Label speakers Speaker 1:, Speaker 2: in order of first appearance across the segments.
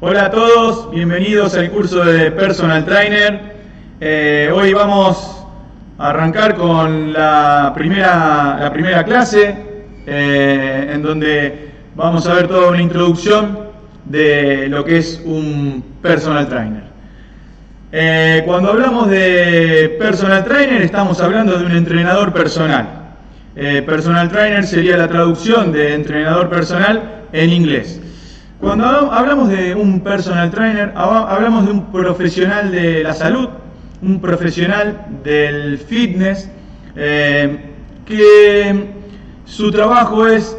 Speaker 1: Hola a todos, bienvenidos al curso de Personal Trainer. Hoy vamos a arrancar con la primera clase, en donde vamos a ver toda una introducción de lo que es un Personal Trainer. Cuando hablamos de Personal Trainer estamos hablando de un entrenador personal. Personal Trainer sería la traducción de entrenador personal en inglés. Cuando hablamos de un personal trainer, hablamos de un profesional de la salud, un profesional del fitness, que su trabajo es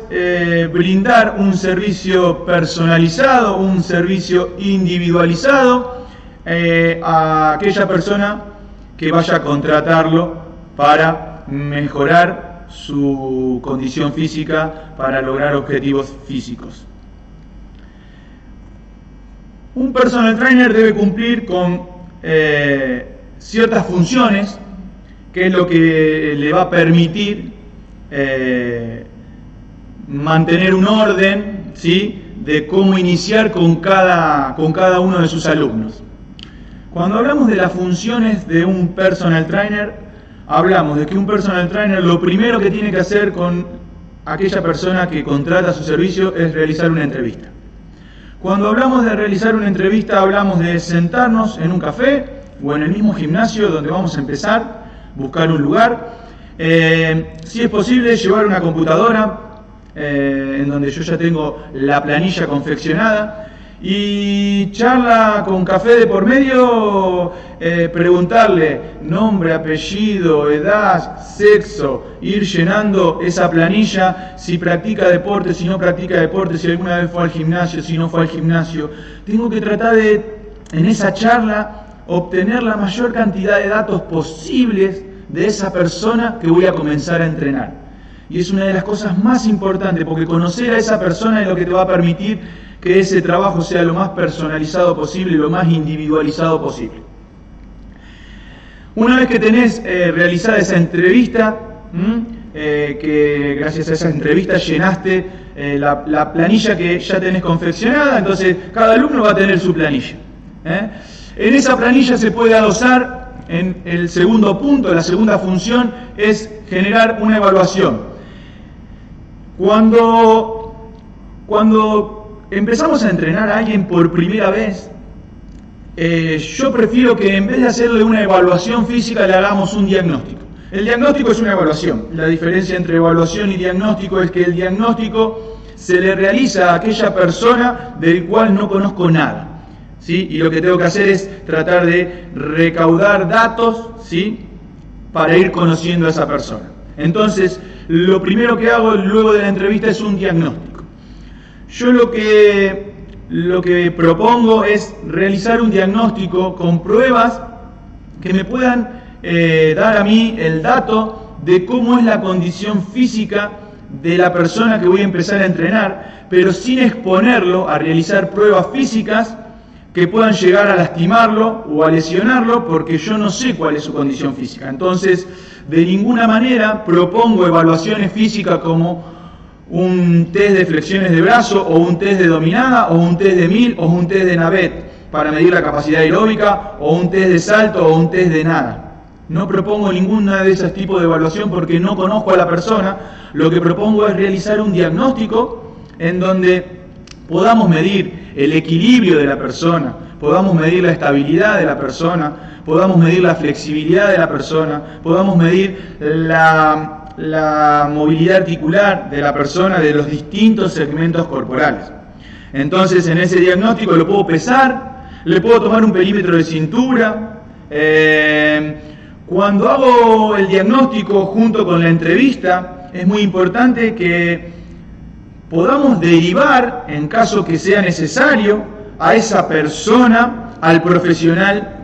Speaker 1: brindar un servicio personalizado, un servicio individualizado a aquella persona que vaya a contratarlo para mejorar su condición física, para lograr objetivos físicos. Un personal trainer debe cumplir con ciertas funciones, que es lo que le va a permitir mantener un orden, ¿sí?, de cómo iniciar con cada uno de sus alumnos. Cuando hablamos de las funciones de un personal trainer, hablamos de que un personal trainer lo primero que tiene que hacer con aquella persona que contrata su servicio es realizar una entrevista. Cuando hablamos de realizar una entrevista, hablamos de sentarnos en un café o en el mismo gimnasio donde vamos a empezar, buscar un lugar. Si es posible, llevar una computadora en donde yo ya tengo la planilla confeccionada y charla con café de por medio, preguntarle nombre, apellido, edad, sexo, ir llenando esa planilla, si practica deporte, si no practica deporte, si alguna vez fue al gimnasio, si no fue al gimnasio. Tengo que tratar de, en esa charla, obtener la mayor cantidad de datos posibles de esa persona que voy a comenzar a entrenar. Y es una de las cosas más importantes, porque conocer a esa persona es lo que te va a permitir que ese trabajo sea lo más personalizado posible, lo más individualizado posible. Una vez que tenés realizada esa entrevista, que gracias a esa entrevista llenaste la planilla que ya tenés confeccionada, entonces cada alumno va a tener su planilla. En esa planilla se puede adosar, en el segundo punto, la segunda función es generar una evaluación. Cuando empezamos a entrenar a alguien por primera vez, yo prefiero que en vez de hacerle una evaluación física le hagamos un diagnóstico. El diagnóstico es una evaluación. La diferencia entre evaluación y diagnóstico es que el diagnóstico se le realiza a aquella persona del cual no conozco nada, ¿sí? Y lo que tengo que hacer es tratar de recaudar datos, ¿sí?, para ir conociendo a esa persona. Entonces, lo primero que hago luego de la entrevista es un diagnóstico. Yo lo que propongo es realizar un diagnóstico con pruebas que me puedan dar a mí el dato de cómo es la condición física de la persona que voy a empezar a entrenar, pero sin exponerlo a realizar pruebas físicas que puedan llegar a lastimarlo o a lesionarlo, porque yo no sé cuál es su condición física. Entonces, de ninguna manera propongo evaluaciones físicas como un test de flexiones de brazo, o un test de dominada, o un test de mil, o un test de navet para medir la capacidad aeróbica, o un test de salto, o un test de nada. No propongo ninguna de esos tipos de evaluación porque no conozco a la persona. Lo que propongo es realizar un diagnóstico en donde podamos medir el equilibrio de la persona, podamos medir la estabilidad de la persona, podamos medir la flexibilidad de la persona, podamos medir la movilidad articular de la persona, de los distintos segmentos corporales. Entonces, en ese diagnóstico lo puedo pesar, le puedo tomar un perímetro de cintura. Cuando hago el diagnóstico junto con la entrevista, es muy importante que podamos derivar, en caso que sea necesario, a esa persona, al profesional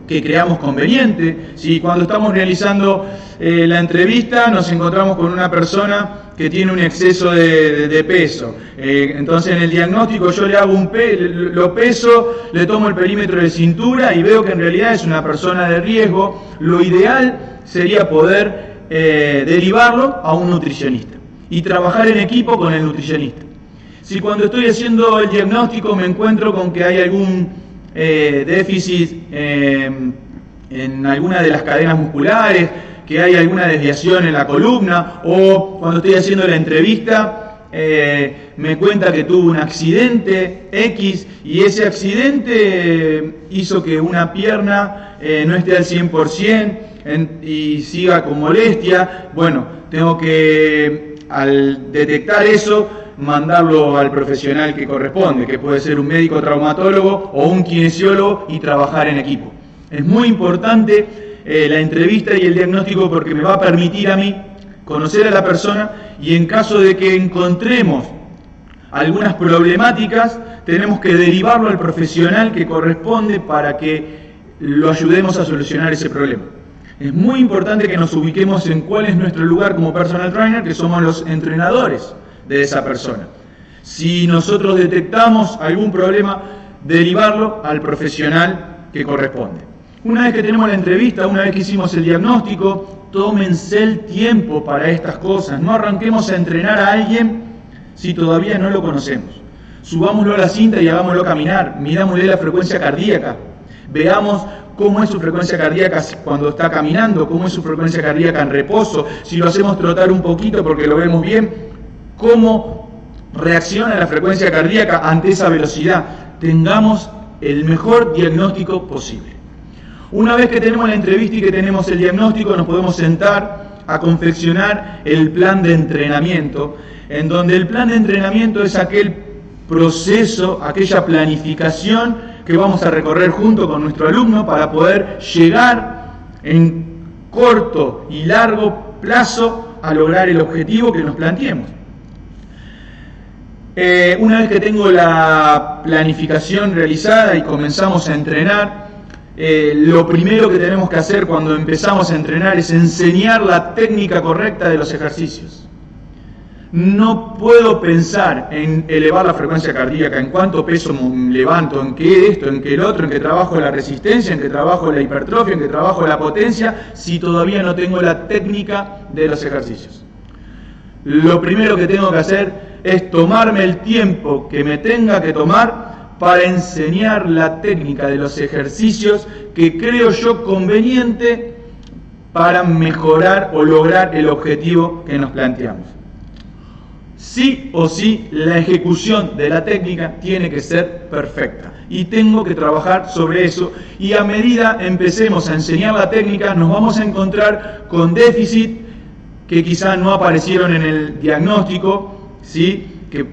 Speaker 1: que creamos conveniente. Si cuando estamos realizando la entrevista nos encontramos con una persona que tiene un exceso de peso, entonces en el diagnóstico yo le hago lo peso, le tomo el perímetro de cintura y veo que en realidad es una persona de riesgo. Lo ideal sería poder derivarlo a un nutricionista y trabajar en equipo con el nutricionista. Si cuando estoy haciendo el diagnóstico me encuentro con que hay algún déficit en alguna de las cadenas musculares, que hay alguna desviación en la columna, o cuando estoy haciendo la entrevista me cuenta que tuvo un accidente X y ese accidente hizo que una pierna no esté al 100% y siga con molestia. Bueno, tengo que, al detectar eso, mandarlo al profesional que corresponde, que puede ser un médico traumatólogo o un kinesiólogo, y trabajar en equipo. Es muy importante la entrevista y el diagnóstico porque me va a permitir a mí conocer a la persona, y en caso de que encontremos algunas problemáticas, tenemos que derivarlo al profesional que corresponde para que lo ayudemos a solucionar ese problema. Es muy importante que nos ubiquemos en cuál es nuestro lugar como personal trainer, que somos los entrenadores de esa persona. Si nosotros detectamos algún problema, derivarlo al profesional que corresponde. Una vez que tenemos la entrevista, una vez que hicimos el diagnóstico, tómense el tiempo para estas cosas. No arranquemos a entrenar a alguien si todavía no lo conocemos. Subámoslo a la cinta y hagámoslo caminar. Mirámosle la frecuencia cardíaca. Veamos cómo es su frecuencia cardíaca cuando está caminando, cómo es su frecuencia cardíaca en reposo. Si lo hacemos trotar un poquito porque lo vemos bien, cómo reacciona la frecuencia cardíaca ante esa velocidad. Tengamos el mejor diagnóstico posible. Una vez que tenemos la entrevista y que tenemos el diagnóstico, nos podemos sentar a confeccionar el plan de entrenamiento, en donde el plan de entrenamiento es aquel proceso, aquella planificación que vamos a recorrer junto con nuestro alumno para poder llegar en corto y largo plazo a lograr el objetivo que nos planteemos. Una vez que tengo la planificación realizada y comenzamos a entrenar, lo primero que tenemos que hacer cuando empezamos a entrenar es enseñar la técnica correcta de los ejercicios. No puedo pensar en elevar la frecuencia cardíaca, en cuánto peso levanto, en qué esto, en qué el otro, en qué trabajo la resistencia, en qué trabajo la hipertrofia, en qué trabajo la potencia, si todavía no tengo la técnica de los ejercicios. Lo primero que tengo que hacer es tomarme el tiempo que me tenga que tomar para enseñar la técnica de los ejercicios que creo yo conveniente para mejorar o lograr el objetivo que nos planteamos. Sí o sí, la ejecución de la técnica tiene que ser perfecta y tengo que trabajar sobre eso, y a medida empecemos a enseñar la técnica nos vamos a encontrar con déficit que quizás no aparecieron en el diagnóstico, ¿sí?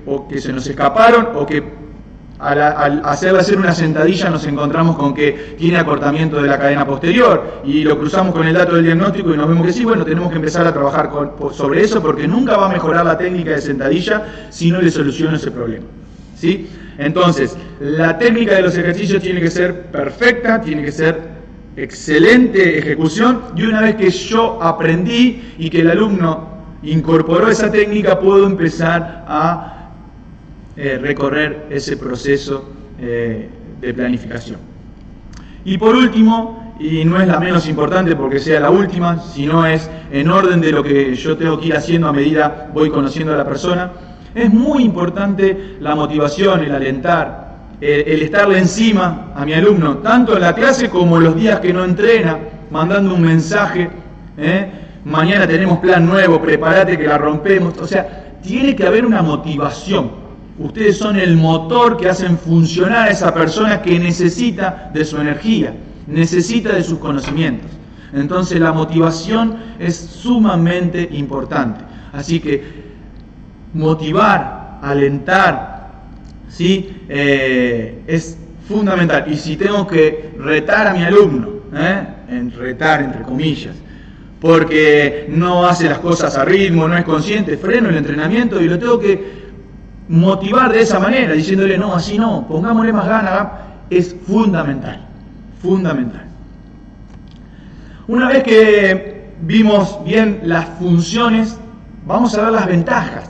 Speaker 1: O que se nos escaparon, o que al hacer una sentadilla nos encontramos con que tiene acortamiento de la cadena posterior y lo cruzamos con el dato del diagnóstico y nos vemos que sí. Bueno, tenemos que empezar a trabajar sobre eso, porque nunca va a mejorar la técnica de sentadilla si no le soluciono ese problema, ¿sí? Entonces, la técnica de los ejercicios tiene que ser perfecta, tiene que ser excelente ejecución, y una vez que yo aprendí y que el alumno incorporó esa técnica, puedo empezar a recorrer ese proceso de planificación. Y por último, y no es la menos importante porque sea la última, sino es en orden de lo que yo tengo que ir haciendo a medida voy conociendo a la persona, es muy importante la motivación, el alentar, el estarle encima a mi alumno, tanto en la clase como los días que no entrena, mandando un mensaje, mañana tenemos plan nuevo, prepárate que la rompemos. O sea, tiene que haber una motivación. Ustedes son el motor que hacen funcionar a esa persona que necesita de su energía, necesita de sus conocimientos. Entonces la motivación es sumamente importante. Así que motivar, alentar, ¿sí? Es fundamental. Y si tengo que retar a mi alumno, retar entre comillas, porque no hace las cosas a ritmo, no es consciente, freno el entrenamiento y lo tengo que motivar de esa manera, diciéndole no, así no, pongámosle más ganas, es fundamental, fundamental. Una vez que vimos bien las funciones, vamos a ver las ventajas.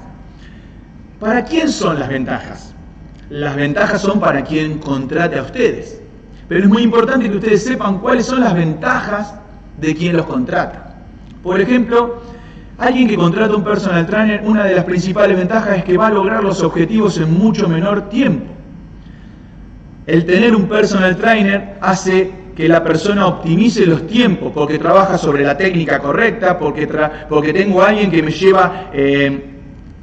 Speaker 1: ¿Para quién son las ventajas? Las ventajas son para quien contrate a ustedes, pero es muy importante que ustedes sepan cuáles son las ventajas de quien los contrata. Por ejemplo, Alguien que contrata un personal trainer, una de las principales ventajas es que va a lograr los objetivos en mucho menor tiempo. El tener un personal trainer hace que la persona optimice los tiempos, porque trabaja sobre la técnica correcta, porque tengo a alguien que me lleva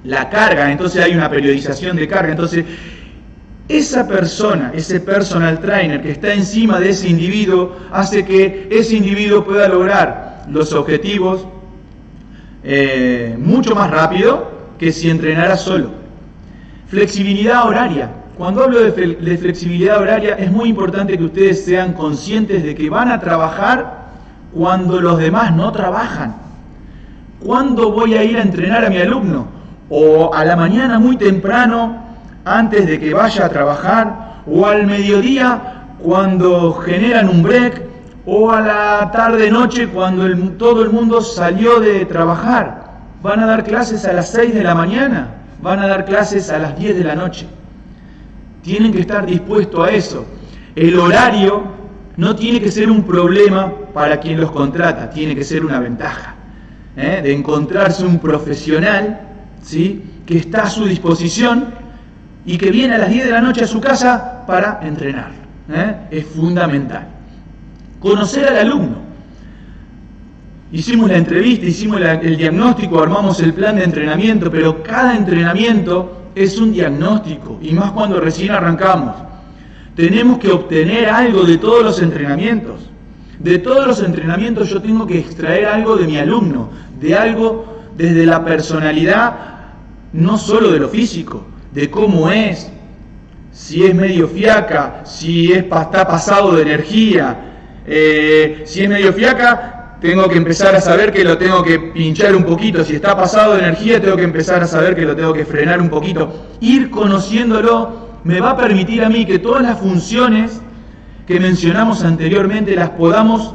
Speaker 1: la carga, entonces hay una periodización de carga. Entonces, esa persona, ese personal trainer que está encima de ese individuo, hace que ese individuo pueda lograr los objetivos mucho más rápido que si entrenara solo. Flexibilidad horaria. Cuando hablo de flexibilidad horaria, es muy importante que ustedes sean conscientes de que van a trabajar cuando los demás no trabajan. ¿Cuándo voy a ir a entrenar a mi alumno? O a la mañana muy temprano, antes de que vaya a trabajar, o al mediodía cuando generan un break, o a la tarde-noche cuando todo el mundo salió de trabajar. Van a dar clases a las 6 de la mañana, van a dar clases a las 10 de la noche. Tienen que estar dispuestos a eso. El horario no tiene que ser un problema para quien los contrata, tiene que ser una ventaja. De encontrarse un profesional, ¿sí?, que está a su disposición y que viene a las 10 de la noche a su casa para entrenar. Es fundamental. Conocer al alumno. Hicimos la entrevista, hicimos el diagnóstico, armamos el plan de entrenamiento, pero cada entrenamiento es un diagnóstico, y más cuando recién arrancamos. Tenemos que obtener algo de todos los entrenamientos. De todos los entrenamientos yo tengo que extraer algo de mi alumno, de algo desde la personalidad, no solo de lo físico, de cómo es, si es medio fiaca, si está pasado de energía. Si es medio fiaca, tengo que empezar a saber que lo tengo que pinchar un poquito. Si está pasado de energía, tengo que empezar a saber que lo tengo que frenar un poquito. Ir conociéndolo me va a permitir a mí que todas las funciones que mencionamos anteriormente las podamos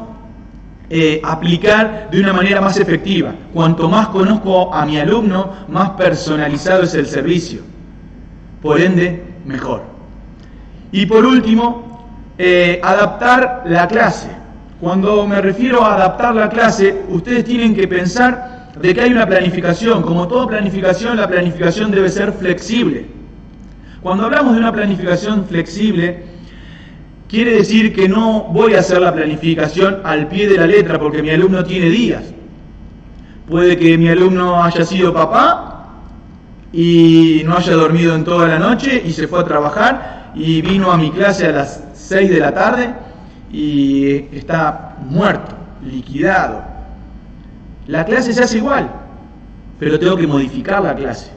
Speaker 1: aplicar de una manera más efectiva. Cuanto más conozco a mi alumno, más personalizado es el servicio. Por ende, mejor. Y por último, adaptar la clase. Cuando me refiero a adaptar la clase, ustedes tienen que pensar de que hay una planificación. Como toda planificación, la planificación debe ser flexible. Cuando hablamos de una planificación flexible, quiere decir que no voy a hacer la planificación al pie de la letra porque mi alumno tiene días. Puede que mi alumno haya sido papá y no haya dormido en toda la noche y se fue a trabajar y vino a mi clase a las 6 de la tarde y está muerto, liquidado. La clase se hace igual, pero tengo que modificar la clase.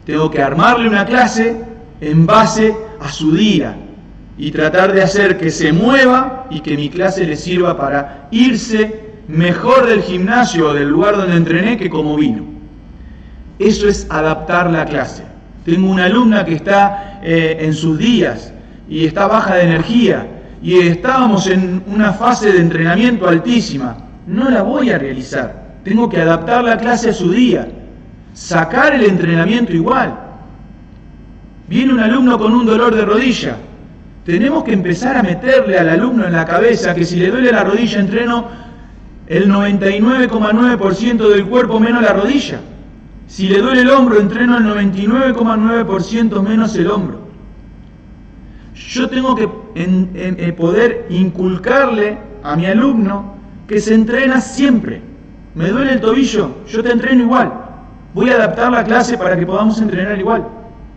Speaker 1: Tengo que armarle una clase en base a su día y tratar de hacer que se mueva y que mi clase le sirva para irse mejor del gimnasio o del lugar donde entrené que como vino. Eso es adaptar la clase. Tengo una alumna que está en sus días y está baja de energía y estábamos en una fase de entrenamiento altísima. No la voy a realizar. Tengo que adaptar la clase a su día. Sacar el entrenamiento igual. Viene un alumno con un dolor de rodilla. Tenemos que empezar a meterle al alumno en la cabeza que si le duele la rodilla entreno el 99,9% del cuerpo menos la rodilla. Si le duele el hombro entreno el 99,9% menos el hombro. Yo tengo que poder inculcarle a mi alumno que se entrena siempre. Me duele el tobillo, yo te entreno igual. Voy a adaptar la clase para que podamos entrenar igual.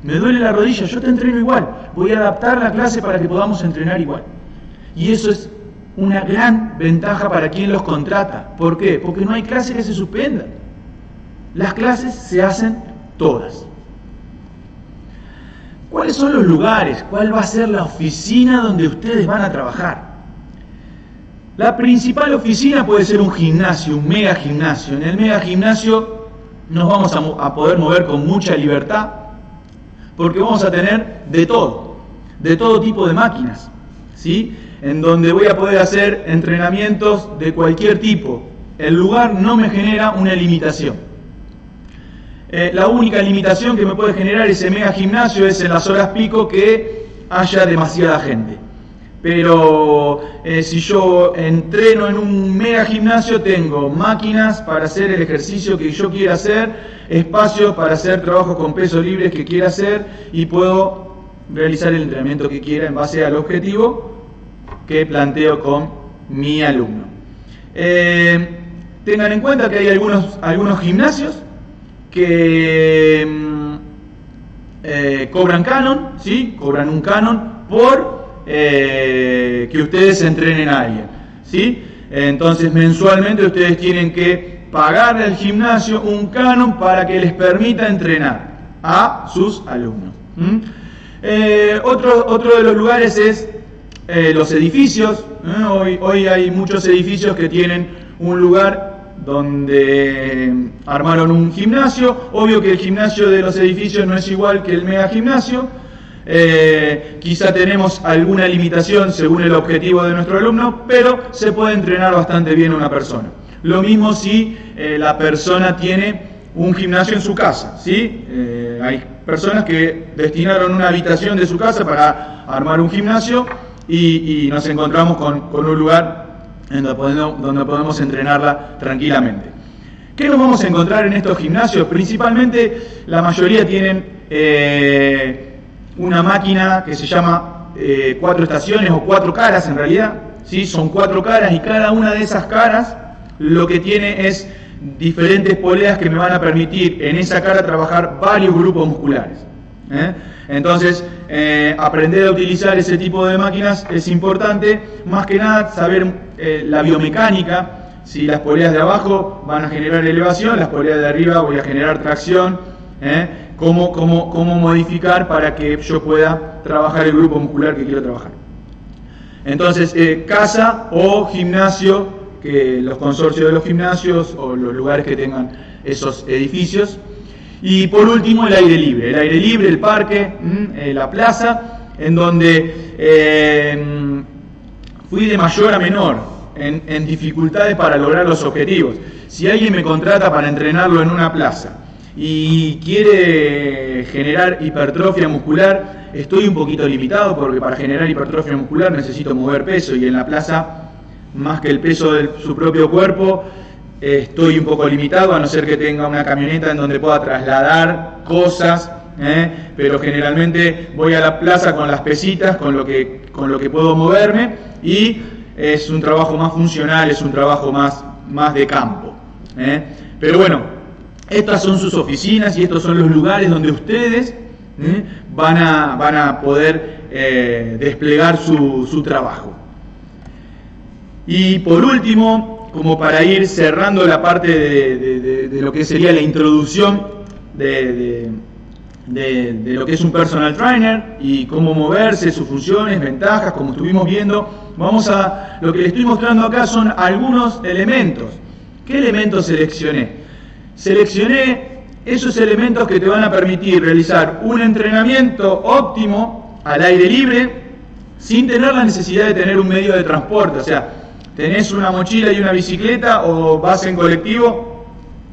Speaker 1: Me duele la rodilla, yo te entreno igual. Voy a adaptar la clase para que podamos entrenar igual. Y eso es una gran ventaja para quien los contrata. ¿Por qué? Porque no hay clase que se suspenda. Las clases se hacen todas. ¿Cuáles son los lugares? ¿Cuál va a ser la oficina donde ustedes van a trabajar? La principal oficina puede ser un gimnasio, un mega gimnasio. En el mega gimnasio nos vamos a poder mover con mucha libertad, porque vamos a tener de todo tipo de máquinas, ¿sí? En donde voy a poder hacer entrenamientos de cualquier tipo. El lugar no me genera una limitación. La única limitación que me puede generar ese mega gimnasio es en las horas pico que haya demasiada gente. Pero si yo entreno en un mega gimnasio, tengo máquinas para hacer el ejercicio que yo quiera hacer, espacios para hacer trabajos con pesos libres que quiera hacer y puedo realizar el entrenamiento que quiera en base al objetivo que planteo con mi alumno. Tengan en cuenta que hay algunos gimnasios que cobran canon, ¿sí? Cobran un canon por que ustedes entrenen a alguien, ¿sí? Entonces mensualmente ustedes tienen que pagarle al gimnasio un canon para que les permita entrenar a sus alumnos. Otro de los lugares es los edificios. Hoy hay muchos edificios que tienen un lugar donde armaron un gimnasio. Obvio que el gimnasio de los edificios no es igual que el mega gimnasio. Quizá tenemos alguna limitación según el objetivo de nuestro alumno, pero se puede entrenar bastante bien una persona. Lo mismo si la persona tiene un gimnasio en su casa, ¿sí? Hay personas que destinaron una habitación de su casa para armar un gimnasio y nos encontramos con un lugar donde podemos entrenarla tranquilamente. ¿Qué nos vamos a encontrar en estos gimnasios? Principalmente la mayoría tienen una máquina que se llama 4 estaciones o 4 caras en realidad, ¿sí? Son 4 caras y cada una de esas caras lo que tiene es diferentes poleas que me van a permitir en esa cara trabajar varios grupos musculares. Entonces, aprender a utilizar ese tipo de máquinas es importante, más que nada saber la biomecánica. Si las poleas de abajo van a generar elevación, las poleas de arriba voy a generar tracción. Cómo modificar para que yo pueda trabajar el grupo muscular que quiero trabajar. Entonces, casa o gimnasio, que los consorcios de los gimnasios o los lugares que tengan esos edificios. Y por último, el aire libre, el parque, la plaza, en donde fui de mayor a menor en dificultades para lograr los objetivos. Si alguien me contrata para entrenarlo en una plaza y quiere generar hipertrofia muscular, estoy un poquito limitado porque para generar hipertrofia muscular necesito mover peso y en la plaza, más que el peso de su propio cuerpo, estoy un poco limitado, a no ser que tenga una camioneta en donde pueda trasladar cosas, pero generalmente voy a la plaza con las pesitas, con lo que puedo moverme, y es un trabajo más funcional, es un trabajo más de campo. Pero bueno, estas son sus oficinas y estos son los lugares donde ustedes van a poder desplegar su trabajo. Y por último, como para ir cerrando la parte de lo que sería la introducción de lo que es un personal trainer y cómo moverse, sus funciones, ventajas, como estuvimos viendo, lo que les estoy mostrando acá son algunos elementos. ¿Qué elementos seleccioné? Seleccioné esos elementos que te van a permitir realizar un entrenamiento óptimo al aire libre sin tener la necesidad de tener un medio de transporte. O sea, tenés una mochila y una bicicleta o vas en colectivo,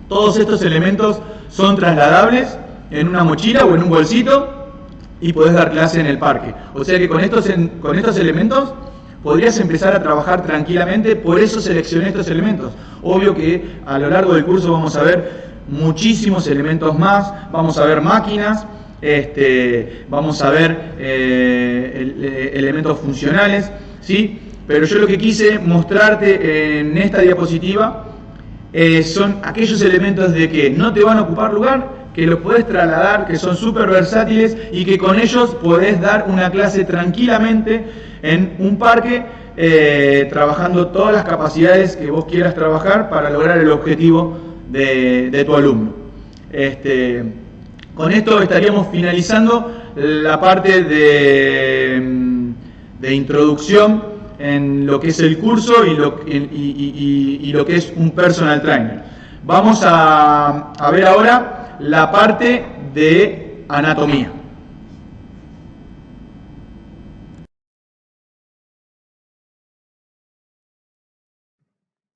Speaker 1: todos estos elementos son trasladables en una mochila o en un bolsito y podés dar clase en el parque. O sea que con estos elementos podrías empezar a trabajar tranquilamente, por eso seleccioné estos elementos. Obvio que a lo largo del curso vamos a ver muchísimos elementos más, vamos a ver máquinas, vamos a ver elementos funcionales, ¿sí? Pero yo lo que quise mostrarte en esta diapositiva son aquellos elementos de que no te van a ocupar lugar, que los podés trasladar, que son súper versátiles y que con ellos podés dar una clase tranquilamente en un parque, trabajando todas las capacidades que vos quieras trabajar para lograr el objetivo de tu alumno. Con esto estaríamos finalizando la parte de introducción en lo que es el curso y lo que es un personal trainer. Vamos a ver ahora la parte de anatomía.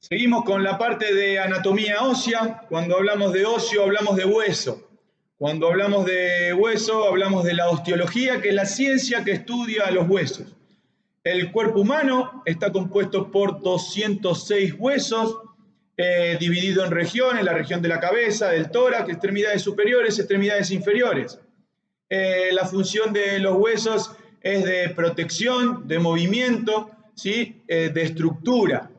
Speaker 1: Seguimos con la parte de anatomía ósea. Cuando hablamos de óseo, hablamos de hueso. Cuando hablamos de hueso, hablamos de la osteología, que es la ciencia que estudia los huesos. El cuerpo humano está compuesto por 206 huesos, dividido en regiones, la región de la cabeza, del tórax, extremidades superiores, extremidades inferiores. La función de los huesos es de protección, de movimiento, ¿sí? De estructura.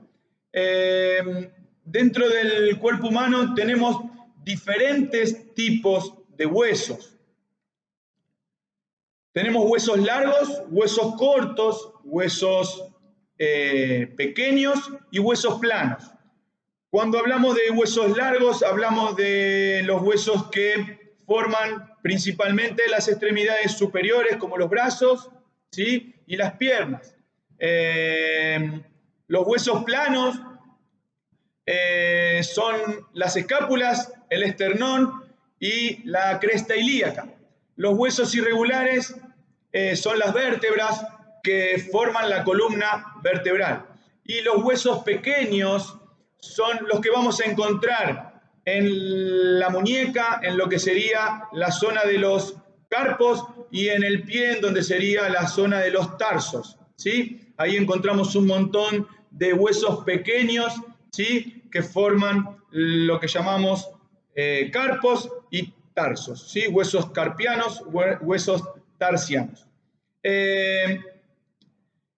Speaker 1: Dentro del cuerpo humano tenemos diferentes tipos de huesos. Tenemos huesos largos, huesos cortos, huesos pequeños y huesos planos. Cuando hablamos de huesos largos, hablamos de los huesos que forman principalmente las extremidades superiores, como los brazos, ¿sí? Y las piernas. Los huesos planos son las escápulas, el esternón y la cresta ilíaca. Los huesos irregulares son las vértebras que forman la columna vertebral. Y los huesos pequeños son los que vamos a encontrar en la muñeca, en lo que sería la zona de los carpos, y en el pie, en donde sería la zona de los tarsos, ¿sí? Ahí encontramos un montón de huesos pequeños, ¿sí? Que forman lo que llamamos carpos y tarsos, ¿sí? Huesos carpianos, huesos tarsianos.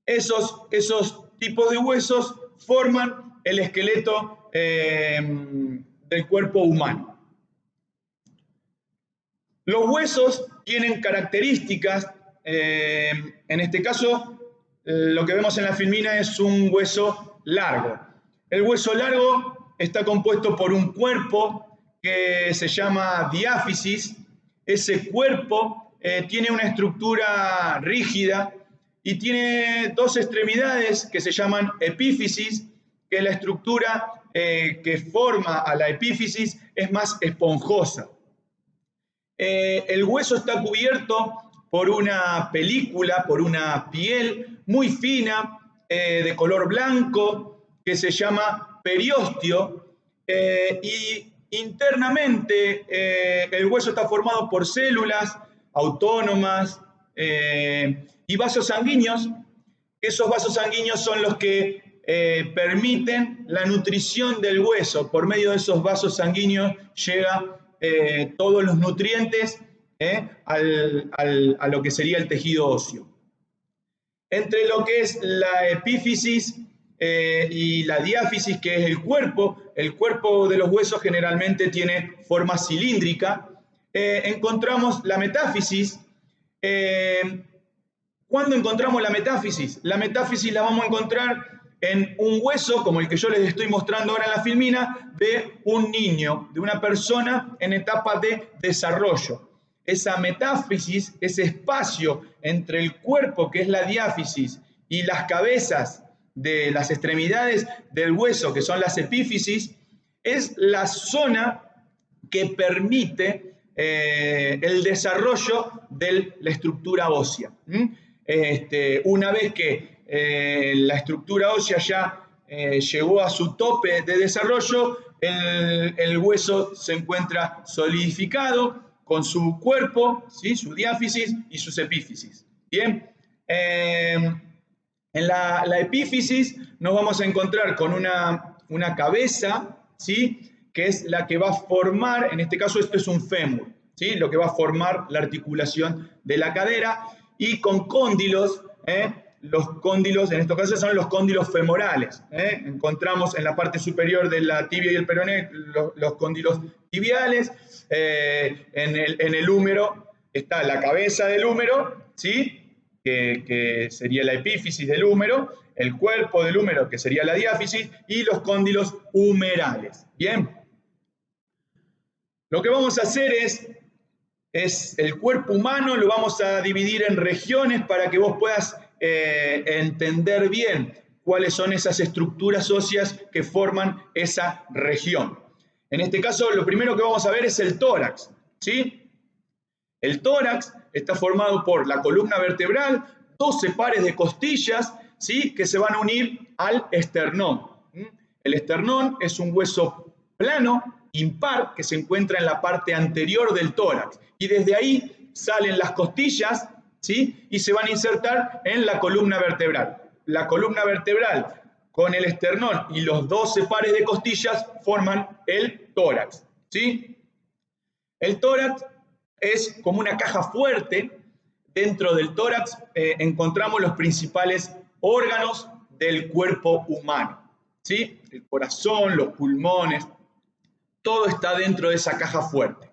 Speaker 1: Esos tipos de huesos forman el esqueleto del cuerpo humano. Los huesos tienen características, en este caso, lo que vemos en la filmina es un hueso largo. El hueso largo está compuesto por un cuerpo que se llama diáfisis. Ese cuerpo tiene una estructura rígida y tiene dos extremidades que se llaman epífisis, que la estructura que forma a la epífisis es más esponjosa. El hueso está cubierto por una película, por una piel muy fina, de color blanco, que se llama periósteo, y internamente el hueso está formado por células autónomas y vasos sanguíneos. Esos vasos sanguíneos son los que permiten la nutrición del hueso. Por medio de esos vasos sanguíneos llega todos los nutrientes a lo que sería el tejido óseo. Entre lo que es la epífisis y la diáfisis, que es el cuerpo de los huesos generalmente tiene forma cilíndrica. Encontramos la metáfisis. ¿Cuándo encontramos la metáfisis? La metáfisis la vamos a encontrar en un hueso, como el que yo les estoy mostrando ahora en la filmina, de un niño, de una persona en etapa de desarrollo. Esa metáfisis, ese espacio entre el cuerpo, que es la diáfisis, y las cabezas de las extremidades del hueso, que son las epífisis, es la zona que permite el desarrollo de la estructura ósea. Una vez que la estructura ósea ya llegó a su tope de desarrollo, el hueso se encuentra solidificado con su cuerpo, ¿sí? Su diáfisis y sus epífisis. Bien, en la epífisis nos vamos a encontrar con una cabeza, ¿sí? Que es la que va a formar, en este caso esto es un fémur, ¿sí? Lo que va a formar la articulación de la cadera, y con cóndilos. Los cóndilos, en estos casos, son los cóndilos femorales. Encontramos en la parte superior de la tibia y el peroné los cóndilos tibiales. En el húmero está la cabeza del húmero, ¿sí? Que sería la epífisis del húmero, el cuerpo del húmero, que sería la diáfisis, y los cóndilos humerales. Bien. Lo que vamos a hacer es el cuerpo humano, lo vamos a dividir en regiones para que vos puedas entender bien cuáles son esas estructuras óseas que forman esa región. En este caso, lo primero que vamos a ver es el tórax, ¿sí? El tórax está formado por la columna vertebral, 12 pares de costillas, ¿sí? Que se van a unir al esternón. El esternón es un hueso plano, impar, que se encuentra en la parte anterior del tórax, y desde ahí salen las costillas, ¿sí? Y se van a insertar en la columna vertebral. La columna vertebral con el esternón y los 12 pares de costillas forman el tórax, ¿sí? El tórax es como una caja fuerte. Dentro del tórax encontramos los principales órganos del cuerpo humano, ¿sí? El corazón, los pulmones, todo está dentro de esa caja fuerte.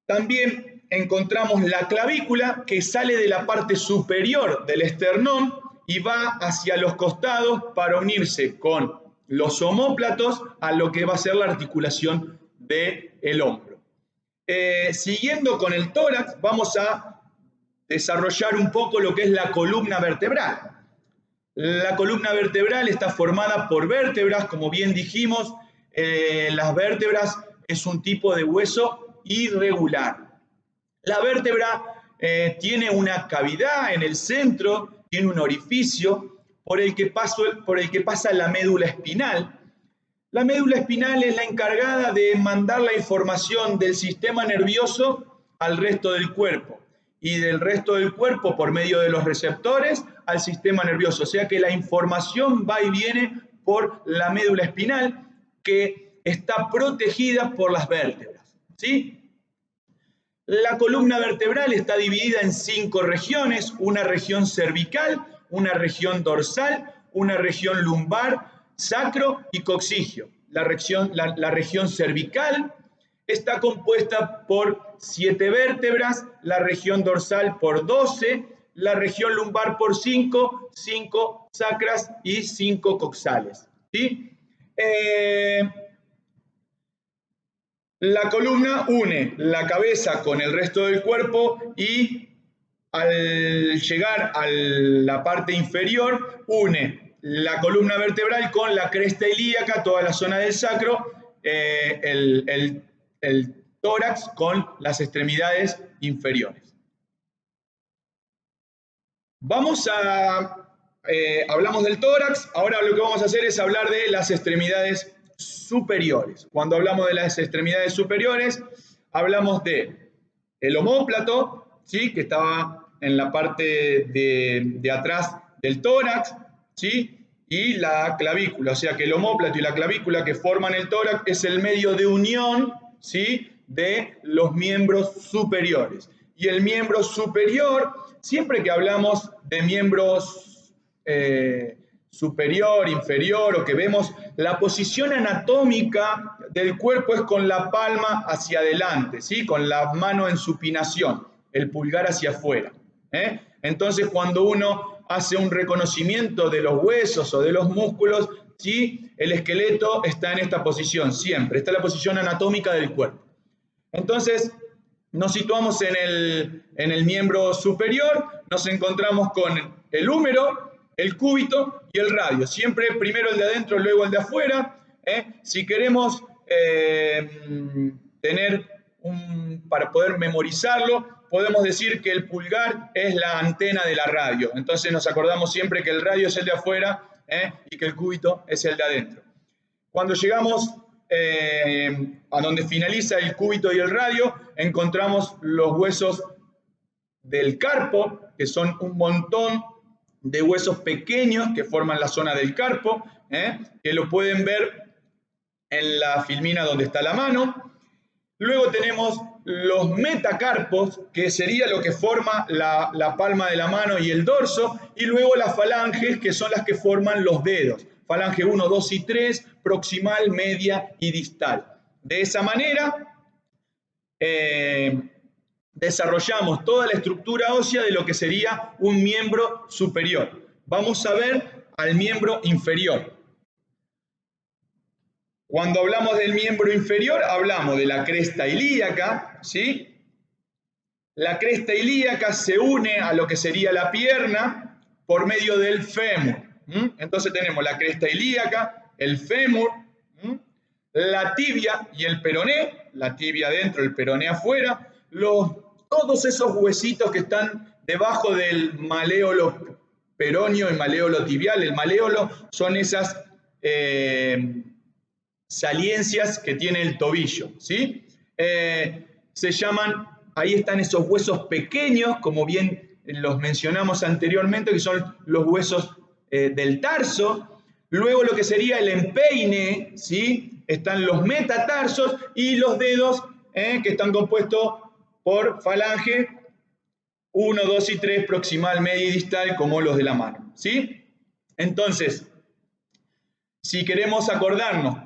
Speaker 1: También encontramos la clavícula, que sale de la parte superior del esternón y va hacia los costados para unirse con los omóplatos a lo que va a ser la articulación del hombro. Siguiendo con el tórax, vamos a desarrollar un poco lo que es la columna vertebral. La columna vertebral está formada por vértebras, como bien dijimos. Las vértebras es un tipo de hueso irregular. La vértebra tiene una cavidad en el centro, tiene un orificio por el que pasa la médula espinal. La médula espinal es la encargada de mandar la información del sistema nervioso al resto del cuerpo y del resto del cuerpo por medio de los receptores al sistema nervioso. O sea que la información va y viene por la médula espinal, que está protegida por las vértebras, ¿sí? La columna vertebral está dividida en 5 regiones: una región cervical, una región dorsal, una región lumbar, sacro y coxigio. La región cervical está compuesta por 7 vértebras, la región dorsal por 12, la región lumbar por 5, 5 sacras y 5 coxales, ¿sí? La columna une la cabeza con el resto del cuerpo y al llegar a la parte inferior une la columna vertebral con la cresta ilíaca, toda la zona del sacro, el tórax con las extremidades inferiores. Hablamos del tórax, ahora lo que vamos a hacer es hablar de las extremidades superiores. Cuando hablamos de las extremidades superiores, hablamos de el omóplato, ¿sí? Que estaba en la parte de atrás del tórax, ¿sí? Y la clavícula, o sea que el omóplato y la clavícula que forman el tórax es el medio de unión, ¿sí? De los miembros superiores. Y el miembro superior, siempre que hablamos de miembros superior, inferior, o que vemos la posición anatómica del cuerpo es con la palma hacia adelante, ¿sí? Con la mano en supinación, el pulgar hacia afuera. Entonces, cuando uno hace un reconocimiento de los huesos o de los músculos, ¿sí? El esqueleto está en esta posición, siempre. Esta es la posición anatómica del cuerpo. Entonces, nos situamos en el miembro superior, nos encontramos con el húmero, el cúbito y el radio. Siempre primero el de adentro, luego el de afuera. Si queremos para poder memorizarlo, podemos decir que el pulgar es la antena de la radio. Entonces nos acordamos siempre que el radio es el de afuera y que el cúbito es el de adentro. Cuando llegamos a donde finaliza el cúbito y el radio, encontramos los huesos del carpo, que son un montón de huesos pequeños que forman la zona del carpo, que lo pueden ver en la filmina donde está la mano. Luego tenemos los metacarpos, que sería lo que forma la palma de la mano y el dorso, y luego las falanges, que son las que forman los dedos. Falange 1, 2 y 3, proximal, media y distal. De esa manera, desarrollamos toda la estructura ósea de lo que sería un miembro superior. Vamos a ver al miembro inferior. Cuando hablamos del miembro inferior, hablamos de la cresta ilíaca, ¿sí? La cresta ilíaca se une a lo que sería la pierna por medio del fémur. Entonces tenemos la cresta ilíaca, el fémur, la tibia y el peroné, la tibia adentro, el peroné afuera, todos esos huesitos que están debajo del maléolo peroneo y maléolo tibial. El maléolo son esas saliencias que tiene el tobillo, ¿sí? Se llaman ahí están esos huesos pequeños, como bien los mencionamos anteriormente, que son los huesos del tarso. Luego lo que sería el empeine, ¿sí? Están los metatarsos y los dedos, que están compuestos por falange 1, 2 y 3, proximal, media y distal, como los de la mano, ¿sí? Entonces, si queremos acordarnos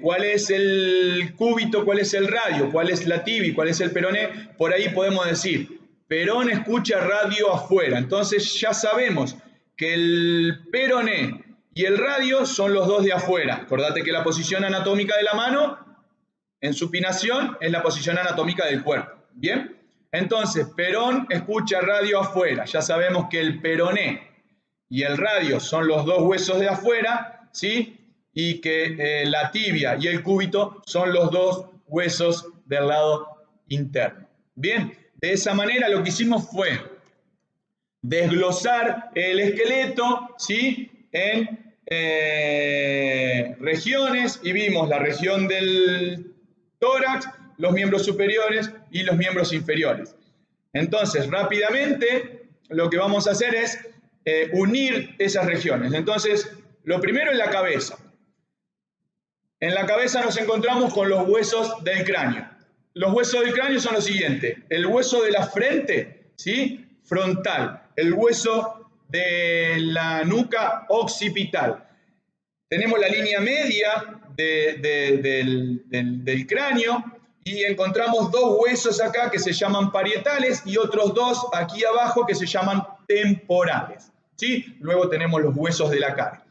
Speaker 1: cuál es el cúbito, cuál es el radio, cuál es la tibia y cuál es el peroné, por ahí podemos decir, perón escucha radio afuera. Entonces ya sabemos que el peroné y el radio son los dos de afuera. Acordate que la posición anatómica de la mano en supinación es la posición anatómica del cuerpo. ¿Bien? Entonces, perón escucha radio afuera. Ya sabemos que el peroné y el radio son los dos huesos de afuera, ¿sí? Y que la tibia y el cúbito son los dos huesos del lado interno. Bien, de esa manera lo que hicimos fue desglosar el esqueleto, ¿sí? En regiones, y vimos la región del tórax, los miembros superiores y los miembros inferiores. Entonces, rápidamente, lo que vamos a hacer es unir esas regiones. Entonces, lo primero es la cabeza. En la cabeza nos encontramos con los huesos del cráneo. Los huesos del cráneo son los siguientes. El hueso de la frente, ¿sí? Frontal. El hueso de la nuca occipital. Tenemos la línea media del cráneo y encontramos dos huesos acá que se llaman parietales y otros dos aquí abajo que se llaman temporales, ¿sí? Luego tenemos los huesos de la cara.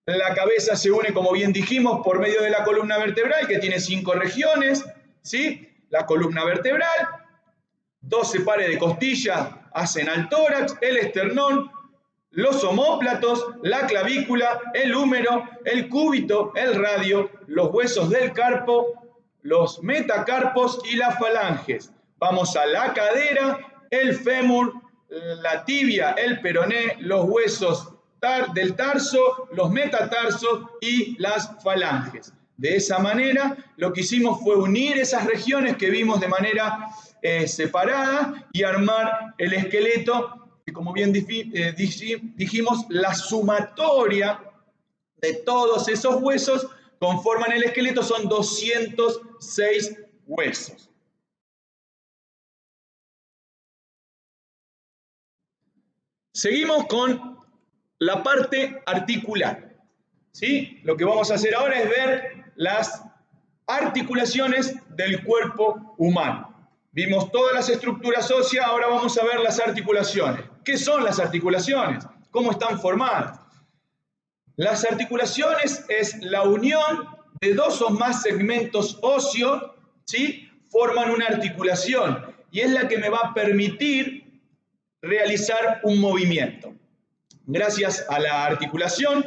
Speaker 1: La cabeza se une, como bien dijimos, por medio de la columna vertebral, que tiene 5 regiones, ¿sí? La columna vertebral, 12 pares de costillas hacen al tórax, el esternón, los omóplatos, la clavícula, el húmero, el cúbito, el radio, los huesos del carpo, los metacarpos y las falanges. Vamos a la cadera, el fémur, la tibia, el peroné, los huesos del tarso, los metatarsos y las falanges. De esa manera, lo que hicimos fue unir esas regiones que vimos de manera separada y armar el esqueleto, que como bien dijimos, la sumatoria de todos esos huesos conforman el esqueleto, son 206 huesos. Seguimos con la parte articular, ¿sí? Lo que vamos a hacer ahora es ver las articulaciones del cuerpo humano. Vimos todas las estructuras óseas, ahora vamos a ver las articulaciones. ¿Qué son las articulaciones? ¿Cómo están formadas? Las articulaciones es la unión de dos o más segmentos óseos, ¿sí? Forman una articulación y es la que me va a permitir realizar un movimiento. Gracias a la articulación,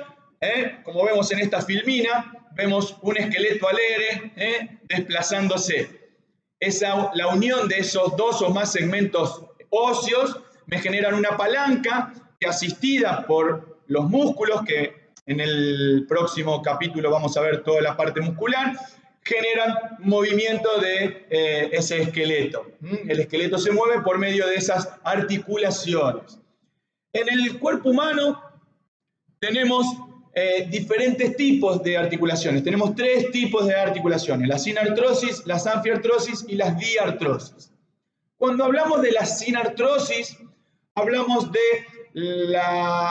Speaker 1: como vemos en esta filmina, vemos un esqueleto alegre desplazándose. La unión de esos dos o más segmentos óseos me generan una palanca que, asistida por los músculos, que en el próximo capítulo vamos a ver toda la parte muscular, generan movimiento de ese esqueleto. El esqueleto se mueve por medio de esas articulaciones. En el cuerpo humano tenemos diferentes tipos de articulaciones. Tenemos 3 tipos de articulaciones: la sinartrosis, las anfiartrosis y las diartrosis. Cuando hablamos de la sinartrosis, hablamos de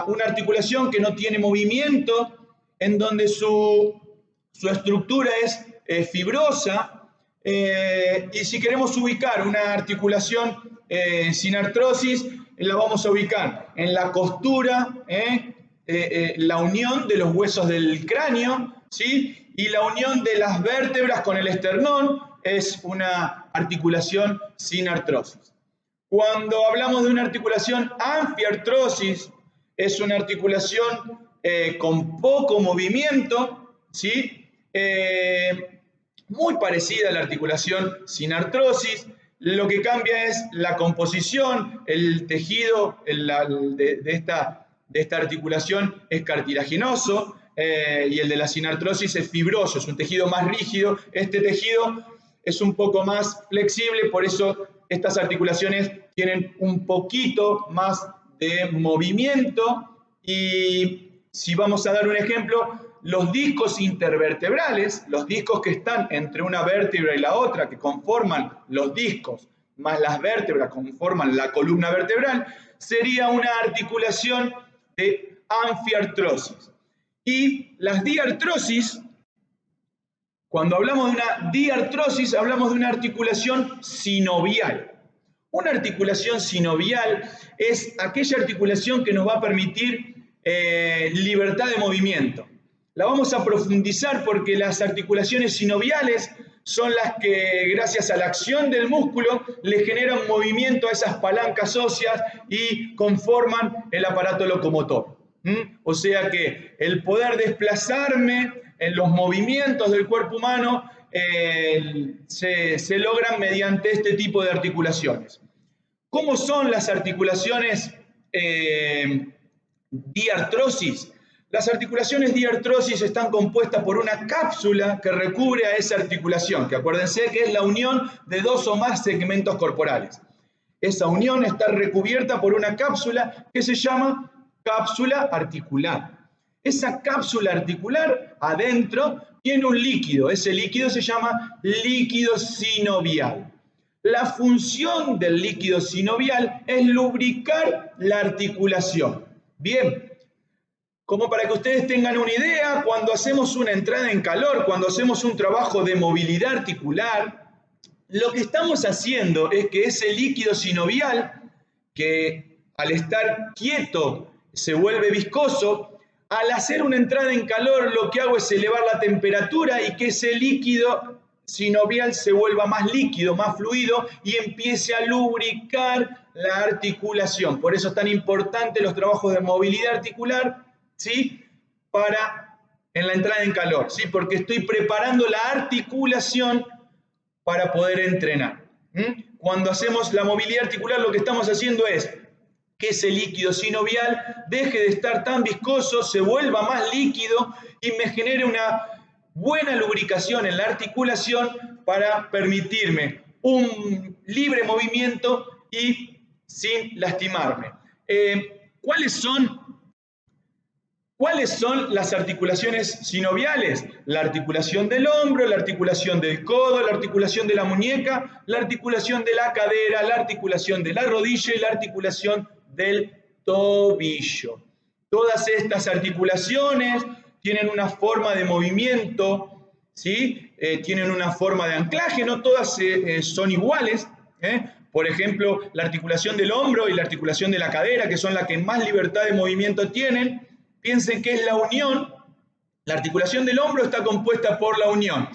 Speaker 1: una articulación que no tiene movimiento, en donde su estructura es fibrosa, y si queremos ubicar una articulación sinartrosis, la vamos a ubicar en la costura, la unión de los huesos del cráneo, ¿sí? Y la unión de las vértebras con el esternón es una articulación sinartrosis. Cuando hablamos de una articulación anfiartrosis, es una articulación con poco movimiento, ¿sí? Muy parecida a la articulación sinartrosis. Lo que cambia es la composición, el tejido de esta articulación es cartilaginoso, y el de la sinartrosis es fibroso, es un tejido más rígido. Este tejido es un poco más flexible, por eso estas articulaciones tienen un poquito más de movimiento. Y si vamos a dar un ejemplo, los discos intervertebrales, los discos que están entre una vértebra y la otra, que conforman los discos, más las vértebras conforman la columna vertebral, sería una articulación de anfiartrosis. Y las diartrosis, cuando hablamos de una diartrosis, hablamos de una articulación sinovial. Una articulación sinovial es aquella articulación que nos va a permitir libertad de movimiento. La vamos a profundizar porque las articulaciones sinoviales son las que, gracias a la acción del músculo, le generan movimiento a esas palancas óseas y conforman el aparato locomotor. O sea que el poder desplazarme en los movimientos del cuerpo humano se logran mediante este tipo de articulaciones. ¿Cómo son las articulaciones diartrosis? Las articulaciones diartrosis están compuestas por una cápsula que recubre a esa articulación, que acuérdense que es la unión de dos o más segmentos corporales. Esa unión está recubierta por una cápsula que se llama cápsula articular. Esa cápsula articular adentro tiene un líquido, ese líquido se llama líquido sinovial. La función del líquido sinovial es lubricar la articulación. Bien, como para que ustedes tengan una idea, cuando hacemos una entrada en calor, cuando hacemos un trabajo de movilidad articular, lo que estamos haciendo es que ese líquido sinovial, que al estar quieto se vuelve viscoso, al hacer una entrada en calor lo que hago es elevar la temperatura y que ese líquido sinovial se vuelva más líquido, más fluido y empiece a lubricar la articulación. Por eso es tan importante los trabajos de movilidad articular, ¿sí? En la entrada en calor, ¿sí? Porque estoy preparando la articulación para poder entrenar. Cuando hacemos la movilidad articular, lo que estamos haciendo es que ese líquido sinovial deje de estar tan viscoso, se vuelva más líquido y me genere una buena lubricación en la articulación para permitirme un libre movimiento y sin lastimarme. ¿Cuáles son las articulaciones sinoviales? La articulación del hombro, la articulación del codo, la articulación de la muñeca, la articulación de la cadera, la articulación de la rodilla y la articulación del tobillo. Todas estas articulaciones tienen una forma de movimiento, ¿sí? Tienen una forma de anclaje, no todas son iguales. Por ejemplo, la articulación del hombro y la articulación de la cadera, que son las que más libertad de movimiento tienen, piensen que es la unión. La articulación del hombro está compuesta por la unión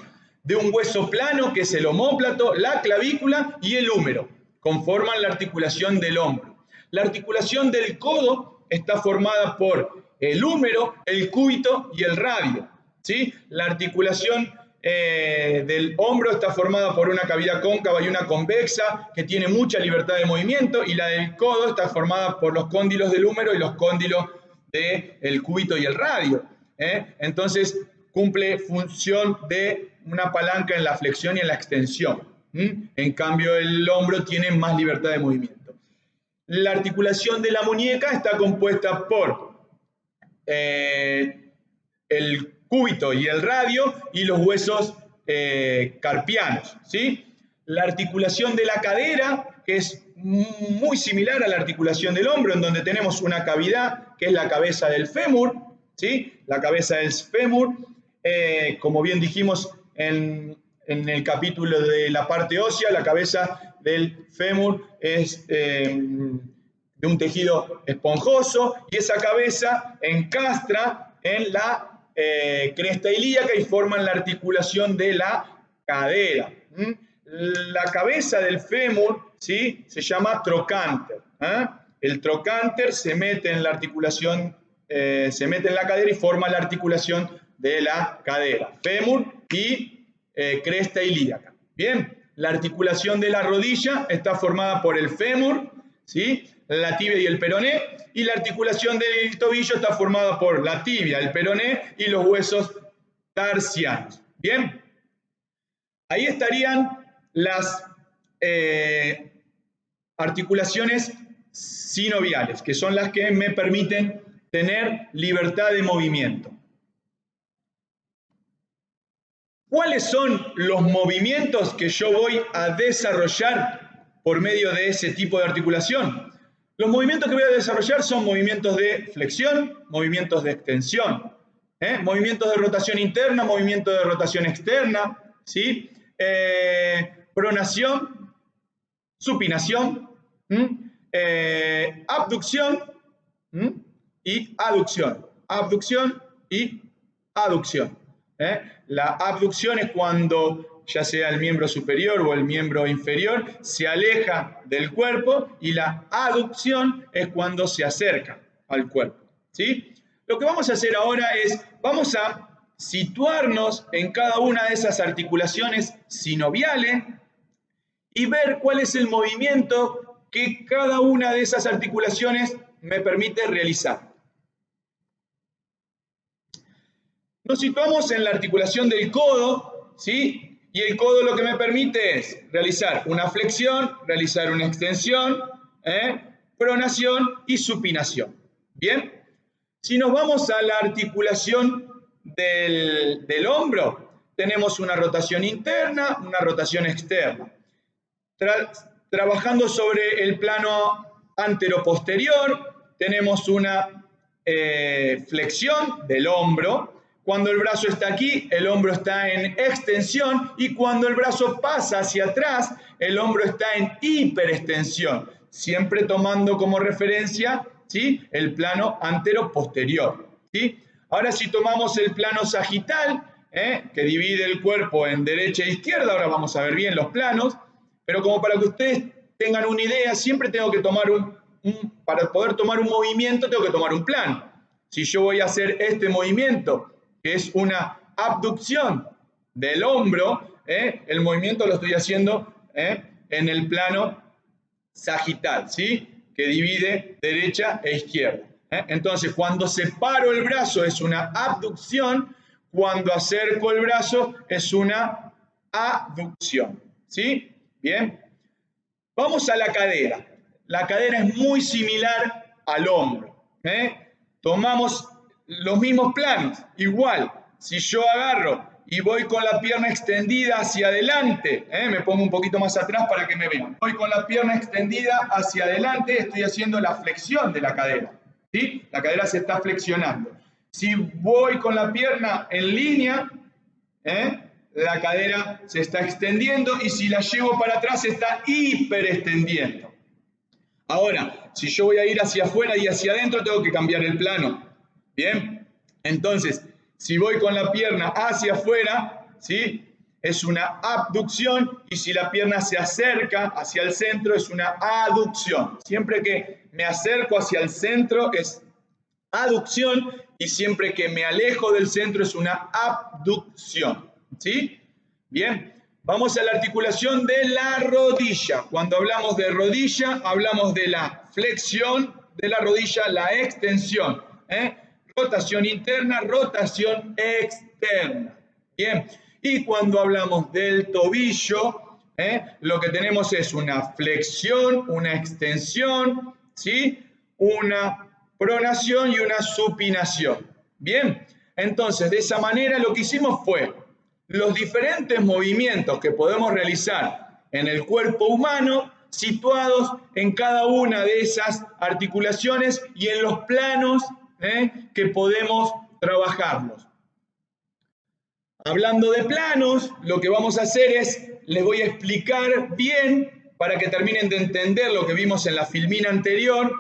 Speaker 1: de un hueso plano, que es el omóplato, la clavícula y el húmero. Conforman la articulación del hombro. La articulación del codo está formada por el húmero, el cúbito y el radio, ¿sí? La articulación del hombro está formada por una cavidad cóncava y una convexa que tiene mucha libertad de movimiento, y la del codo está formada por los cóndilos del húmero y los cóndilos del cúbito y el radio. Entonces cumple función de una palanca en la flexión y en la extensión. En cambio el hombro tiene más libertad de movimiento. La articulación de la muñeca está compuesta por el cúbito y el radio y los huesos carpianos, ¿sí? La articulación de la cadera, que es muy similar a la articulación del hombro, en donde tenemos una cavidad que es la cabeza del fémur, ¿sí? La cabeza del fémur, como bien dijimos en el capítulo de la parte ósea, la cabeza del fémur es de un tejido esponjoso, y esa cabeza encastra en la cresta ilíaca y forman la articulación de la cadera. La cabeza del fémur, ¿sí? Se llama trocánter. El trocánter se mete en la articulación, se mete en la cadera y forma la articulación de la cadera. Fémur y cresta ilíaca. Bien, la articulación de la rodilla está formada por el fémur, ¿sí? La tibia y el peroné, y la articulación del tobillo está formada por la tibia, el peroné y los huesos tarsianos. Bien, ahí estarían las articulaciones sinoviales, que son las que me permiten tener libertad de movimiento. ¿Cuáles son los movimientos que yo voy a desarrollar por medio de ese tipo de articulación? Los movimientos que voy a desarrollar son movimientos de flexión, movimientos de extensión, movimientos de rotación interna, movimientos de rotación externa, ¿sí? Pronación, supinación, abducción y aducción. Abducción y aducción. La abducción es cuando ya sea el miembro superior o el miembro inferior se aleja del cuerpo, y la aducción es cuando se acerca al cuerpo, ¿sí? Lo que vamos a hacer ahora es, vamos a situarnos en cada una de esas articulaciones sinoviales y ver cuál es el movimiento que cada una de esas articulaciones me permite realizar. Nos situamos en la articulación del codo, ¿sí? Y el codo lo que me permite es realizar una flexión, realizar una extensión, pronación y supinación. ¿Bien? Si nos vamos a la articulación del hombro, tenemos una rotación interna, una rotación externa. Trabajando sobre el plano anteroposterior, tenemos una flexión del hombro. Cuando el brazo está aquí, el hombro está en extensión, y cuando el brazo pasa hacia atrás, el hombro está en hiperextensión, siempre tomando como referencia, ¿sí?, el plano anteroposterior, ¿sí? Ahora, si tomamos el plano sagital, que divide el cuerpo en derecha e izquierda, ahora vamos a ver bien los planos, pero como para que ustedes tengan una idea, siempre tengo que tomar para poder tomar un movimiento, tengo que tomar un plano. Si yo voy a hacer este movimiento, que es una abducción del hombro, el movimiento lo estoy haciendo en el plano sagital, ¿sí?, que divide derecha e izquierda. Entonces, cuando separo el brazo es una abducción, cuando acerco el brazo es una aducción, ¿sí? Bien. Vamos a la cadera. La cadera es muy similar al hombro. Tomamos los mismos planos, igual. Si yo agarro y voy con la pierna extendida hacia adelante, me pongo un poquito más atrás para que me vean. Voy con la pierna extendida hacia adelante, estoy haciendo la flexión de la cadera, ¿sí? La cadera se está flexionando. Si voy con la pierna en línea, la cadera se está extendiendo, y si la llevo para atrás se está hiperextendiendo. Ahora, si yo voy a ir hacia afuera y hacia adentro, tengo que cambiar el plano. Bien, entonces, si voy con la pierna hacia afuera, ¿sí?, es una abducción, y si la pierna se acerca hacia el centro es una aducción. Siempre que me acerco hacia el centro es aducción, y siempre que me alejo del centro es una abducción, ¿sí? Bien, vamos a la articulación de la rodilla. Cuando hablamos de rodilla, hablamos de la flexión de la rodilla, la extensión, rotación interna, rotación externa. Bien, y cuando hablamos del tobillo, lo que tenemos es una flexión, una extensión, ¿sí?, una pronación y una supinación. Bien, entonces de esa manera lo que hicimos fue los diferentes movimientos que podemos realizar en el cuerpo humano, situados en cada una de esas articulaciones y en los planos que podemos trabajarlos. Hablando de planos, lo que vamos a hacer es, les voy a explicar bien, para que terminen de entender lo que vimos en la filmina anterior,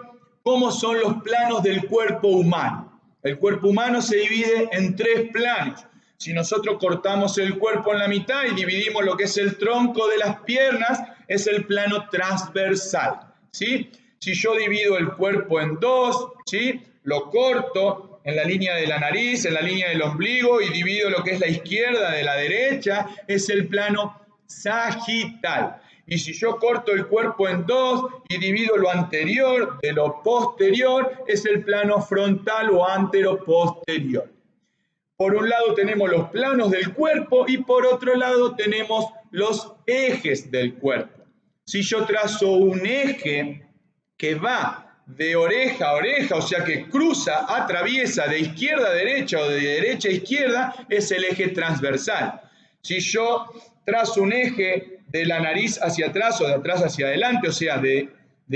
Speaker 1: cómo son los planos del cuerpo humano. El cuerpo humano se divide en 3 planos. Si nosotros cortamos el cuerpo en la mitad y dividimos lo que es el tronco de las piernas, es el plano transversal, ¿sí? Si yo divido el cuerpo en 2, ¿sí?, lo corto en la línea de la nariz, en la línea del ombligo, y divido lo que es la izquierda de la derecha, es el plano sagital. Y si yo corto el cuerpo en 2 y divido lo anterior de lo posterior, es el plano frontal o anteroposterior. Por un lado tenemos los planos del cuerpo y por otro lado tenemos los ejes del cuerpo. Si yo trazo un eje que va de oreja a oreja, o sea que cruza, atraviesa de izquierda a derecha o de derecha a izquierda, es el eje transversal. Si yo trazo un eje de la nariz hacia atrás o de atrás hacia adelante, o sea, de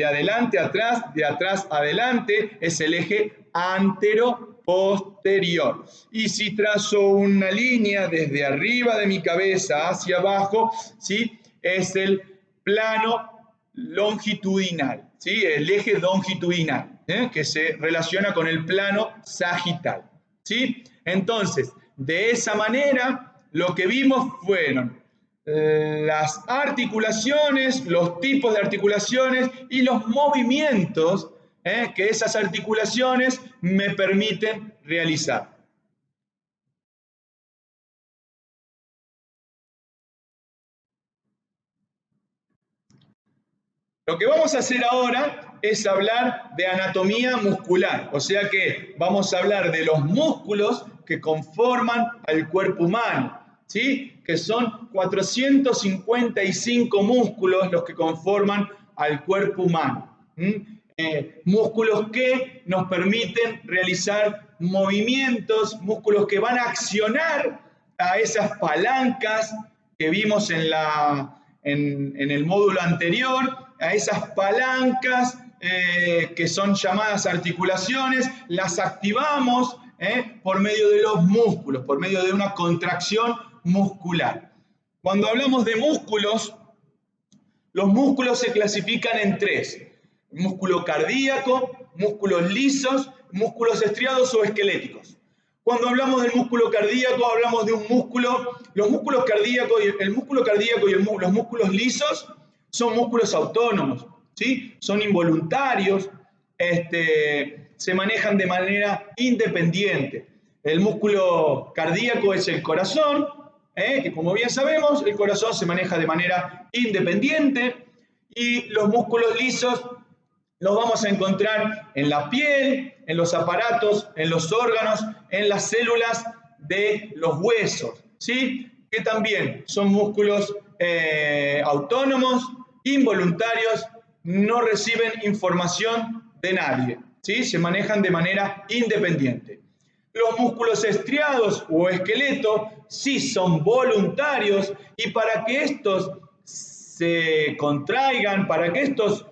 Speaker 1: adelante a atrás, de atrás a adelante, es el eje antero-posterior. Y si trazo una línea desde arriba de mi cabeza hacia abajo, ¿sí? Es el plano longitudinal, ¿sí? El eje longitudinal, que se relaciona con el plano sagital, ¿sí? Entonces, de esa manera, lo que vimos fueron las articulaciones, los tipos de articulaciones y los movimientos que esas articulaciones me permiten realizar. Lo que vamos a hacer ahora es hablar de anatomía muscular, o sea que vamos a hablar de los músculos que conforman al cuerpo humano, ¿sí? Que son 455 músculos los que conforman al cuerpo humano. Músculos que nos permiten realizar movimientos, músculos que van a accionar a esas palancas que vimos en el módulo anterior, a esas palancas que son llamadas articulaciones, las activamos por medio de los músculos, por medio de una contracción muscular. Cuando hablamos de músculos, los músculos se clasifican en tres: músculo cardíaco, músculos lisos, músculos estriados o esqueléticos. Cuando hablamos del músculo cardíaco, hablamos de un músculo, los músculos cardíacos, el músculo cardíaco y los músculos lisos son músculos autónomos, ¿sí? Son involuntarios, se manejan de manera independiente. El músculo cardíaco es el corazón, que como bien sabemos, el corazón se maneja de manera independiente, y los músculos lisos los vamos a encontrar en la piel, en los aparatos, en los órganos, en las células de los huesos, ¿sí? Que también son músculos autónomos, involuntarios, no reciben información de nadie, ¿sí? Se manejan de manera independiente. Los músculos estriados o esqueleto sí son voluntarios, y para que estos se contraigan, para que estos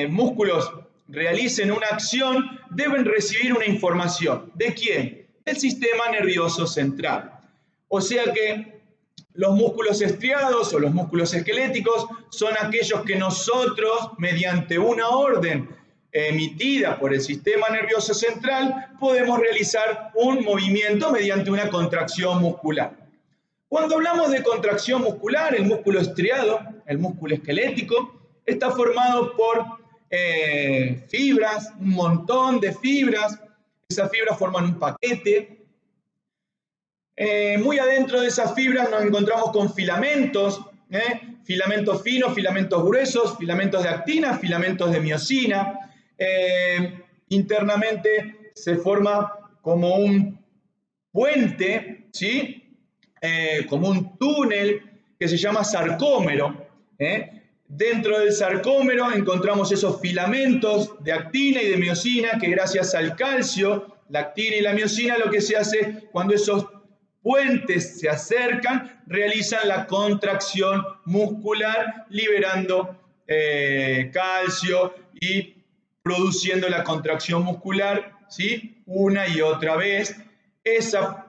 Speaker 1: músculos realicen una acción, deben recibir una información. ¿De quién? Del sistema nervioso central. O sea que los músculos estriados o los músculos esqueléticos son aquellos que nosotros, mediante una orden emitida por el sistema nervioso central, podemos realizar un movimiento mediante una contracción muscular. Cuando hablamos de contracción muscular, el músculo estriado, el músculo esquelético, está formado por fibras, un montón de fibras. Esas fibras forman un paquete. Muy adentro de esas fibras nos encontramos con filamentos, filamentos finos, filamentos gruesos, filamentos de actina, filamentos de miosina. Internamente se forma como un puente, ¿sí? Como un túnel que se llama sarcómero. Dentro del sarcómero encontramos esos filamentos de actina y de miosina que, gracias al calcio, la actina y la miosina, lo que se hace cuando esos puentes se acercan, realizan la contracción muscular, liberando calcio y produciendo la contracción muscular, ¿sí? Una y otra vez. Esa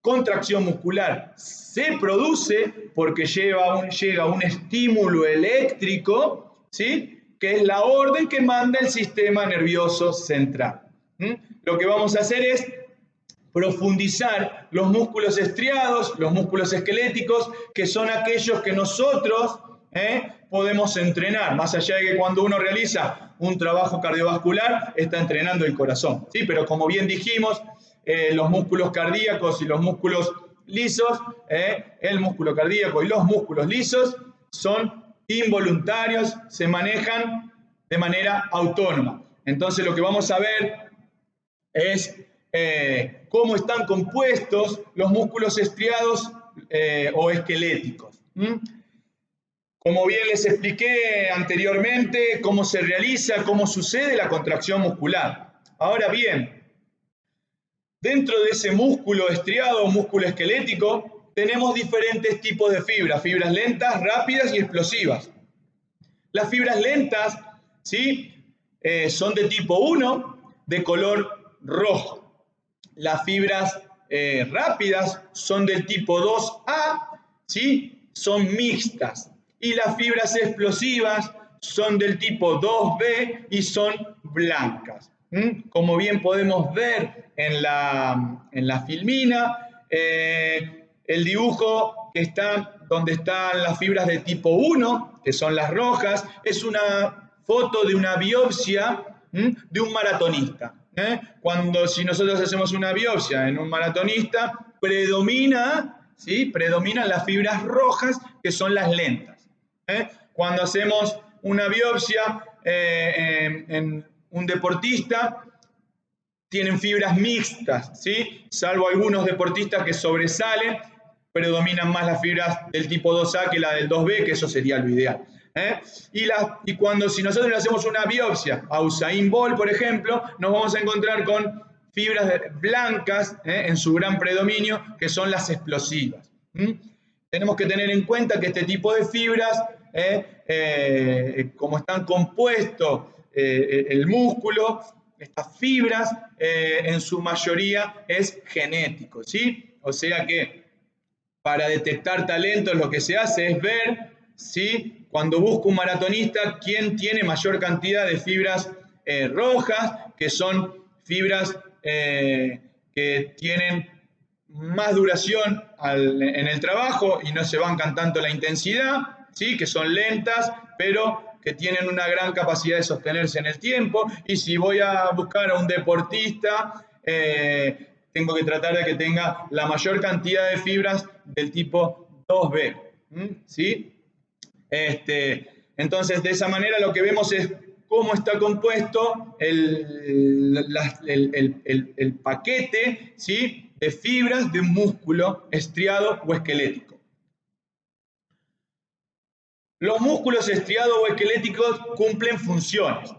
Speaker 1: contracción muscular se produce porque llega un estímulo eléctrico, ¿sí? Que es la orden que manda el sistema nervioso central. Lo que vamos a hacer es profundizar los músculos estriados, los músculos esqueléticos, que son aquellos que nosotros podemos entrenar, más allá de que cuando uno realiza un trabajo cardiovascular está entrenando el corazón, ¿sí? Pero como bien dijimos, los músculos cardíacos y los músculos lisos, el músculo cardíaco y los músculos lisos son involuntarios, se manejan de manera autónoma. Entonces lo que vamos a ver es cómo están compuestos los músculos estriados o esqueléticos. Como bien les expliqué anteriormente, cómo se realiza, cómo sucede la contracción muscular. Ahora bien, dentro de ese músculo estriado, músculo esquelético, tenemos diferentes tipos de fibras, fibras lentas, rápidas y explosivas. Las fibras lentas, ¿sí? Son de tipo 1, de color rojo. Las fibras rápidas son del tipo 2A, ¿sí? Son mixtas. Y las fibras explosivas son del tipo 2B y son blancas. Como bien podemos ver en la filmina, el dibujo que está donde están las fibras de tipo 1, que son las rojas, es una foto de una biopsia de un maratonista. Si nosotros hacemos una biopsia en un maratonista, predominan las fibras rojas, que son las lentas. Cuando hacemos una biopsia en un deportista, tienen fibras mixtas, ¿sí? Salvo algunos deportistas que sobresalen, predominan más las fibras del tipo 2A que la del 2B, que eso sería lo ideal. Si nosotros le hacemos una biopsia a Usain Bolt, por ejemplo, nos vamos a encontrar con fibras blancas en su gran predominio, que son las explosivas. Tenemos que tener en cuenta que este tipo de fibras, como están compuestos el músculo, estas fibras en su mayoría es genético, ¿sí? O sea que para detectar talentos lo que se hace es ver, ¿sí? Cuando busca un maratonista, quién tiene mayor cantidad de fibras rojas, que son fibras que tienen más duración en el trabajo y no se bancan tanto la intensidad, ¿sí? Que son lentas, pero que tienen una gran capacidad de sostenerse en el tiempo. Y si voy a buscar a un deportista, tengo que tratar de que tenga la mayor cantidad de fibras del tipo 2B, ¿sí? Entonces, de esa manera lo que vemos es cómo está compuesto el paquete, ¿sí? De fibras de un músculo estriado o esquelético. Los músculos estriados o esqueléticos cumplen funciones.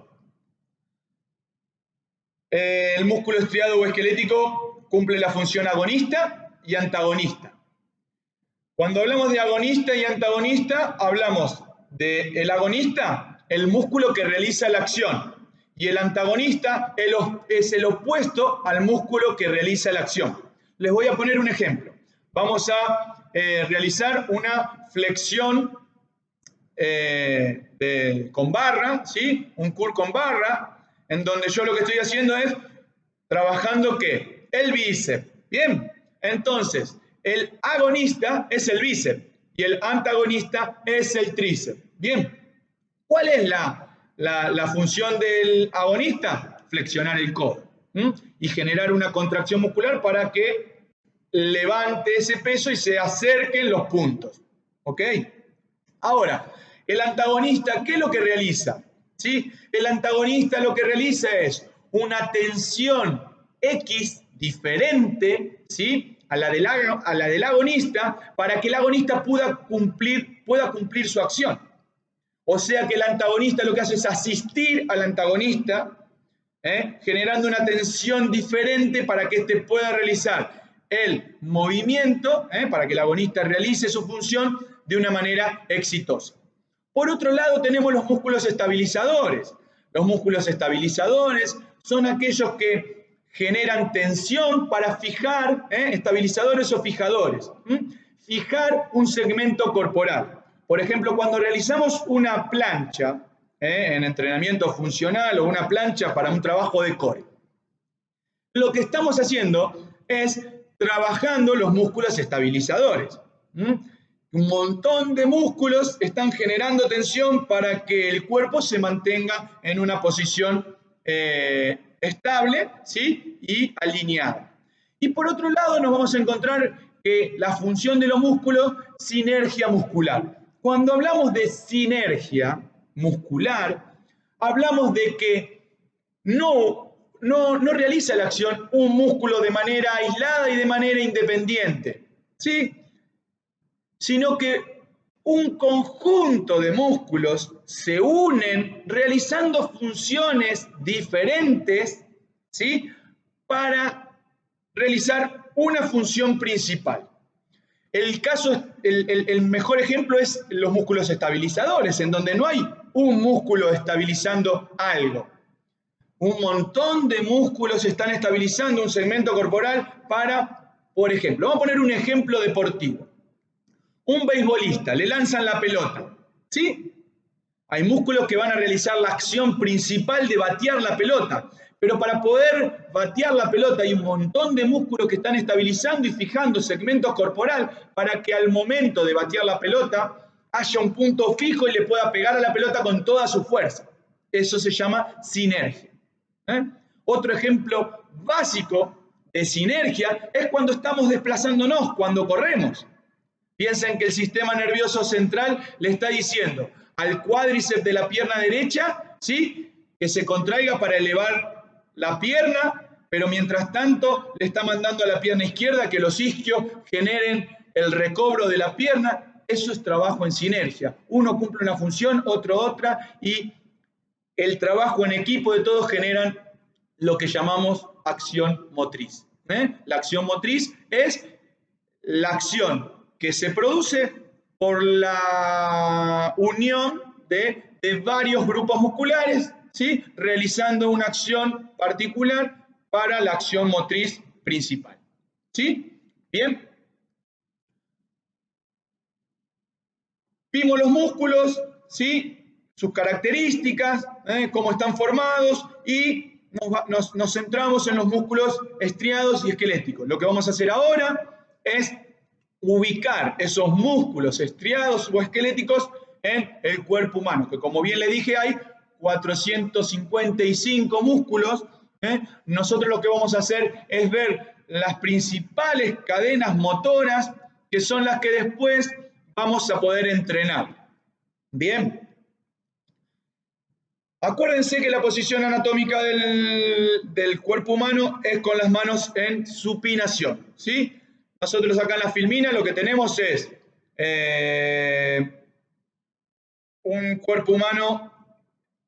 Speaker 1: El músculo estriado o esquelético cumple la función agonista y antagonista. Cuando hablamos de agonista y antagonista, hablamos del agonista, el músculo que realiza la acción, y el antagonista es el opuesto al músculo que realiza la acción. Les voy a poner un ejemplo. Vamos a realizar una flexión con barra, ¿sí? Un curl con barra, en donde yo lo que estoy haciendo es trabajando ¿qué? El bíceps. Bien, entonces el agonista es el bíceps y el antagonista es el tríceps. Bien, ¿cuál es la función del agonista? Flexionar el codo y generar una contracción muscular para que levante ese peso y se acerquen los puntos. ¿Ok? Ahora, el antagonista, ¿qué es lo que realiza? ¿Sí? El antagonista lo que realiza es una tensión X diferente, ¿sí? a la del agonista, para que el agonista pueda cumplir su acción. O sea que el antagonista lo que hace es asistir al antagonista, generando una tensión diferente para que éste pueda realizar el movimiento, para que el agonista realice su función de una manera exitosa. Por otro lado, tenemos los músculos estabilizadores. Los músculos estabilizadores son aquellos que generan tensión para fijar, estabilizadores o fijadores, fijar un segmento corporal. Por ejemplo, cuando realizamos una plancha en entrenamiento funcional o una plancha para un trabajo de core, lo que estamos haciendo es trabajando los músculos estabilizadores. Un montón de músculos están generando tensión para que el cuerpo se mantenga en una posición estable, ¿sí? Y alineada. Y por otro lado nos vamos a encontrar que la función de los músculos, sinergia muscular. Cuando hablamos de sinergia muscular, hablamos de que no realiza la acción un músculo de manera aislada y de manera independiente, ¿sí? Sino que un conjunto de músculos se unen realizando funciones diferentes, ¿sí?, para realizar una función principal. El mejor ejemplo es los músculos estabilizadores, en donde no hay un músculo estabilizando algo. Un montón de músculos están estabilizando un segmento corporal para, por ejemplo, vamos a poner un ejemplo deportivo. Un beisbolista, le lanzan la pelota, ¿sí? Hay músculos que van a realizar la acción principal de batear la pelota, pero para poder batear la pelota hay un montón de músculos que están estabilizando y fijando segmentos corporales para que al momento de batear la pelota haya un punto fijo y le pueda pegar a la pelota con toda su fuerza. Eso se llama sinergia. Otro ejemplo básico de sinergia es cuando estamos desplazándonos, cuando corremos. Piensen que el sistema nervioso central le está diciendo al cuádriceps de la pierna derecha, ¿sí?, que se contraiga para elevar la pierna, pero mientras tanto le está mandando a la pierna izquierda que los isquios generen el recobro de la pierna. Eso es trabajo en sinergia. Uno cumple una función, otro otra, y el trabajo en equipo de todos generan lo que llamamos acción motriz. La acción motriz es la acción que se produce por la unión de varios grupos musculares, ¿sí?, realizando una acción particular para la acción motriz principal. ¿Sí? Bien. Vimos los músculos, ¿sí?, sus características, cómo están formados, y nos centramos en los músculos estriados y esqueléticos. Lo que vamos a hacer ahora es ubicar esos músculos estriados o esqueléticos en el cuerpo humano, que como bien le dije hay 455 músculos. Nosotros lo que vamos a hacer es ver las principales cadenas motoras, que son las que después vamos a poder entrenar. Bien. Acuérdense que la posición anatómica del cuerpo humano es con las manos en supinación, ¿sí? Nosotros acá en la filmina lo que tenemos es un cuerpo humano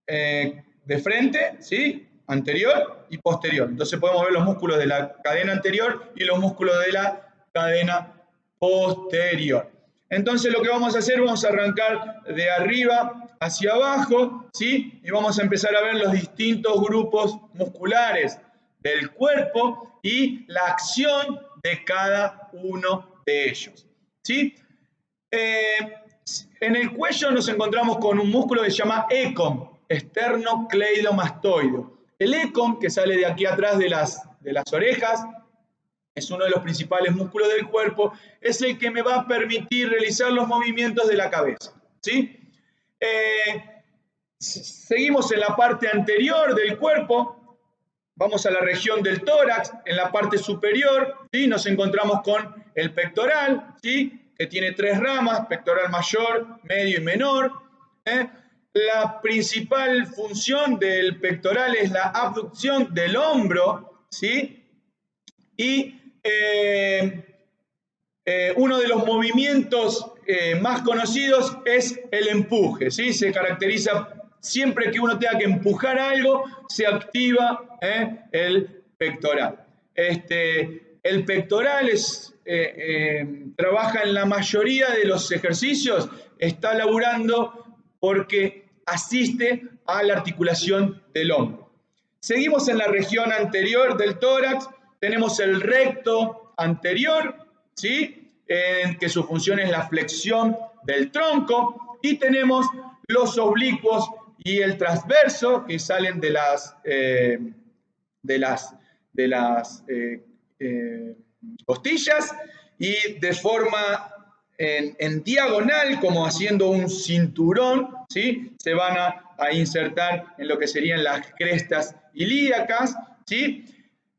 Speaker 1: de frente, ¿sí?, anterior y posterior. Entonces podemos ver los músculos de la cadena anterior y los músculos de la cadena posterior. Entonces lo que vamos a hacer, vamos a arrancar de arriba hacia abajo, ¿sí?, y vamos a empezar a ver los distintos grupos musculares del cuerpo y la acción de cada uno de ellos, ¿sí? En el cuello nos encontramos con un músculo que se llama ECOM, esternocleidomastoideo. El ECOM, que sale de aquí atrás de las orejas, es uno de los principales músculos del cuerpo, es el que me va a permitir realizar los movimientos de la cabeza, ¿sí? Seguimos en la parte anterior del cuerpo, vamos a la región del tórax, en la parte superior, ¿sí?, nos encontramos con el pectoral, ¿sí?, que tiene 3 ramas, pectoral mayor, medio y menor. La principal función del pectoral es la abducción del hombro, ¿sí? Y uno de los movimientos más conocidos es el empuje, ¿sí? Se caracteriza siempre que uno tenga que empujar algo, se activa el pectoral. El pectoral trabaja en la mayoría de los ejercicios, está laburando porque asiste a la articulación del hombro. Seguimos en la región anterior del tórax, tenemos el recto anterior, ¿sí?, que su función es la flexión del tronco, y tenemos los oblicuos y el transverso, que salen de las costillas, y de forma en diagonal, como haciendo un cinturón, ¿sí?, se van a insertar en lo que serían las crestas ilíacas, ¿sí?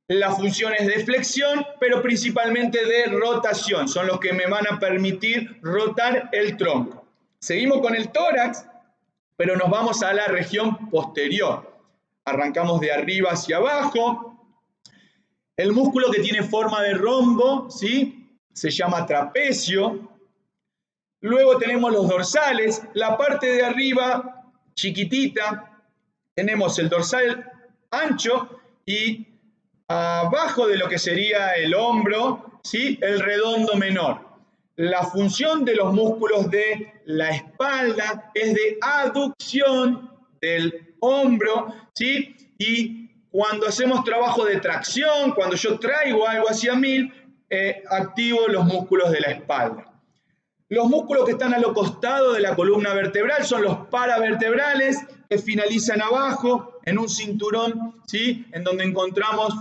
Speaker 1: La función es de flexión, pero principalmente de rotación, son los que me van a permitir rotar el tronco. Seguimos con el tórax, pero nos vamos a la región posterior. Arrancamos de arriba hacia abajo. El músculo que tiene forma de rombo, ¿sí?, se llama trapecio. Luego tenemos los dorsales, la parte de arriba chiquitita, tenemos el dorsal ancho y abajo de lo que sería el hombro, ¿sí?, el redondo menor. La función de los músculos de la espalda es de aducción del hombro, ¿sí? Y cuando hacemos trabajo de tracción, cuando yo traigo algo hacia mí, activo los músculos de la espalda. Los músculos que están a los costados de la columna vertebral son los paravertebrales, que finalizan abajo en un cinturón, ¿sí?, en donde encontramos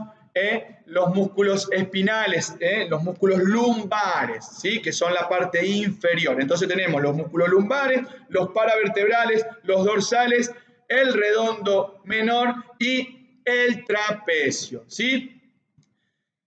Speaker 1: los músculos espinales, los músculos lumbares, ¿sí?, que son la parte inferior. Entonces tenemos los músculos lumbares, los paravertebrales, los dorsales, el redondo menor y el trapecio, ¿sí?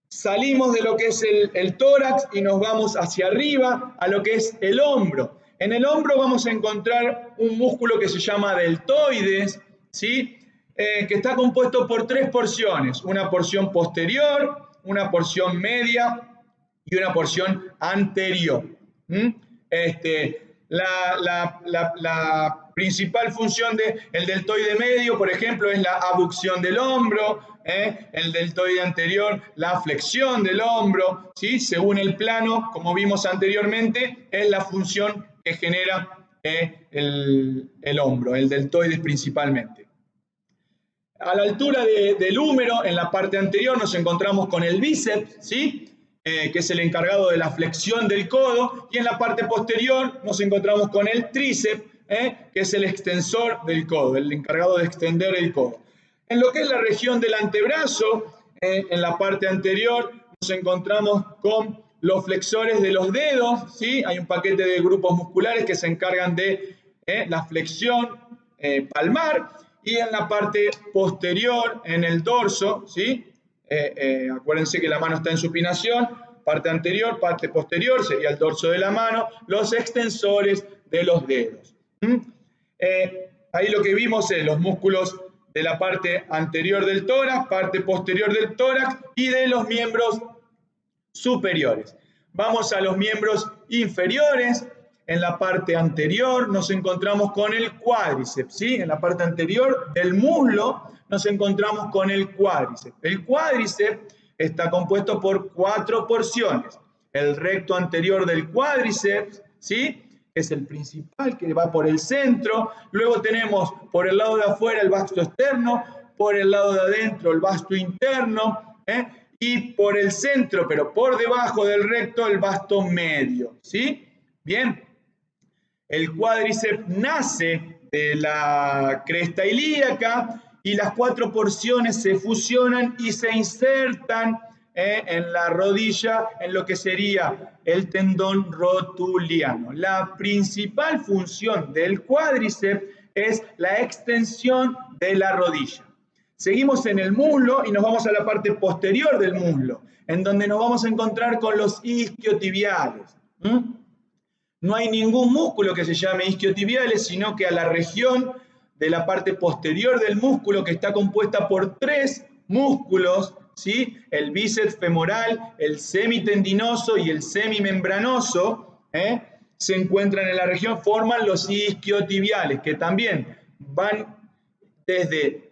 Speaker 1: Salimos de lo que es el tórax y nos vamos hacia arriba a lo que es el hombro. En el hombro vamos a encontrar un músculo que se llama deltoides, ¿sí?, que está compuesto por 3 porciones, una porción posterior, una porción media y una porción anterior. La principal función del deltoide medio, por ejemplo, es la abducción del hombro, el deltoide anterior, la flexión del hombro, ¿sí? Según el plano, como vimos anteriormente, es la función que genera el hombro, el deltoide principalmente. A la altura del húmero, en la parte anterior, nos encontramos con el bíceps, ¿sí?, que es el encargado de la flexión del codo, y en la parte posterior nos encontramos con el tríceps, que es el extensor del codo, el encargado de extender el codo. En lo que es la región del antebrazo, en la parte anterior nos encontramos con los flexores de los dedos, ¿sí? Hay un paquete de grupos musculares que se encargan de la flexión palmar, y en la parte posterior, en el dorso, ¿sí? Acuérdense que la mano está en supinación, parte anterior, parte posterior, sería el dorso de la mano, los extensores de los dedos. Ahí lo que vimos es los músculos de la parte anterior del tórax, parte posterior del tórax y de los miembros superiores. Vamos a los miembros inferiores. En la parte anterior nos encontramos con el cuádriceps, ¿sí? En la parte anterior del muslo nos encontramos con el cuádriceps. El cuádriceps está compuesto por 4 porciones. El recto anterior del cuádriceps, ¿sí?, es el principal, que va por el centro. Luego tenemos por el lado de afuera el vasto externo, por el lado de adentro el vasto interno, y por el centro, pero por debajo del recto, el vasto medio, ¿sí? Bien, el cuádriceps nace de la cresta ilíaca y las 4 porciones se fusionan y se insertan en la rodilla, en lo que sería el tendón rotuliano. La principal función del cuádriceps es la extensión de la rodilla. Seguimos en el muslo y nos vamos a la parte posterior del muslo, en donde nos vamos a encontrar con los isquiotibiales. No hay ningún músculo que se llame isquiotibiales, sino que a la región de la parte posterior del músculo, que está compuesta por 3 músculos, ¿sí?, el bíceps femoral, el semitendinoso y el semimembranoso, se encuentran en la región, forman los isquiotibiales, que también van desde,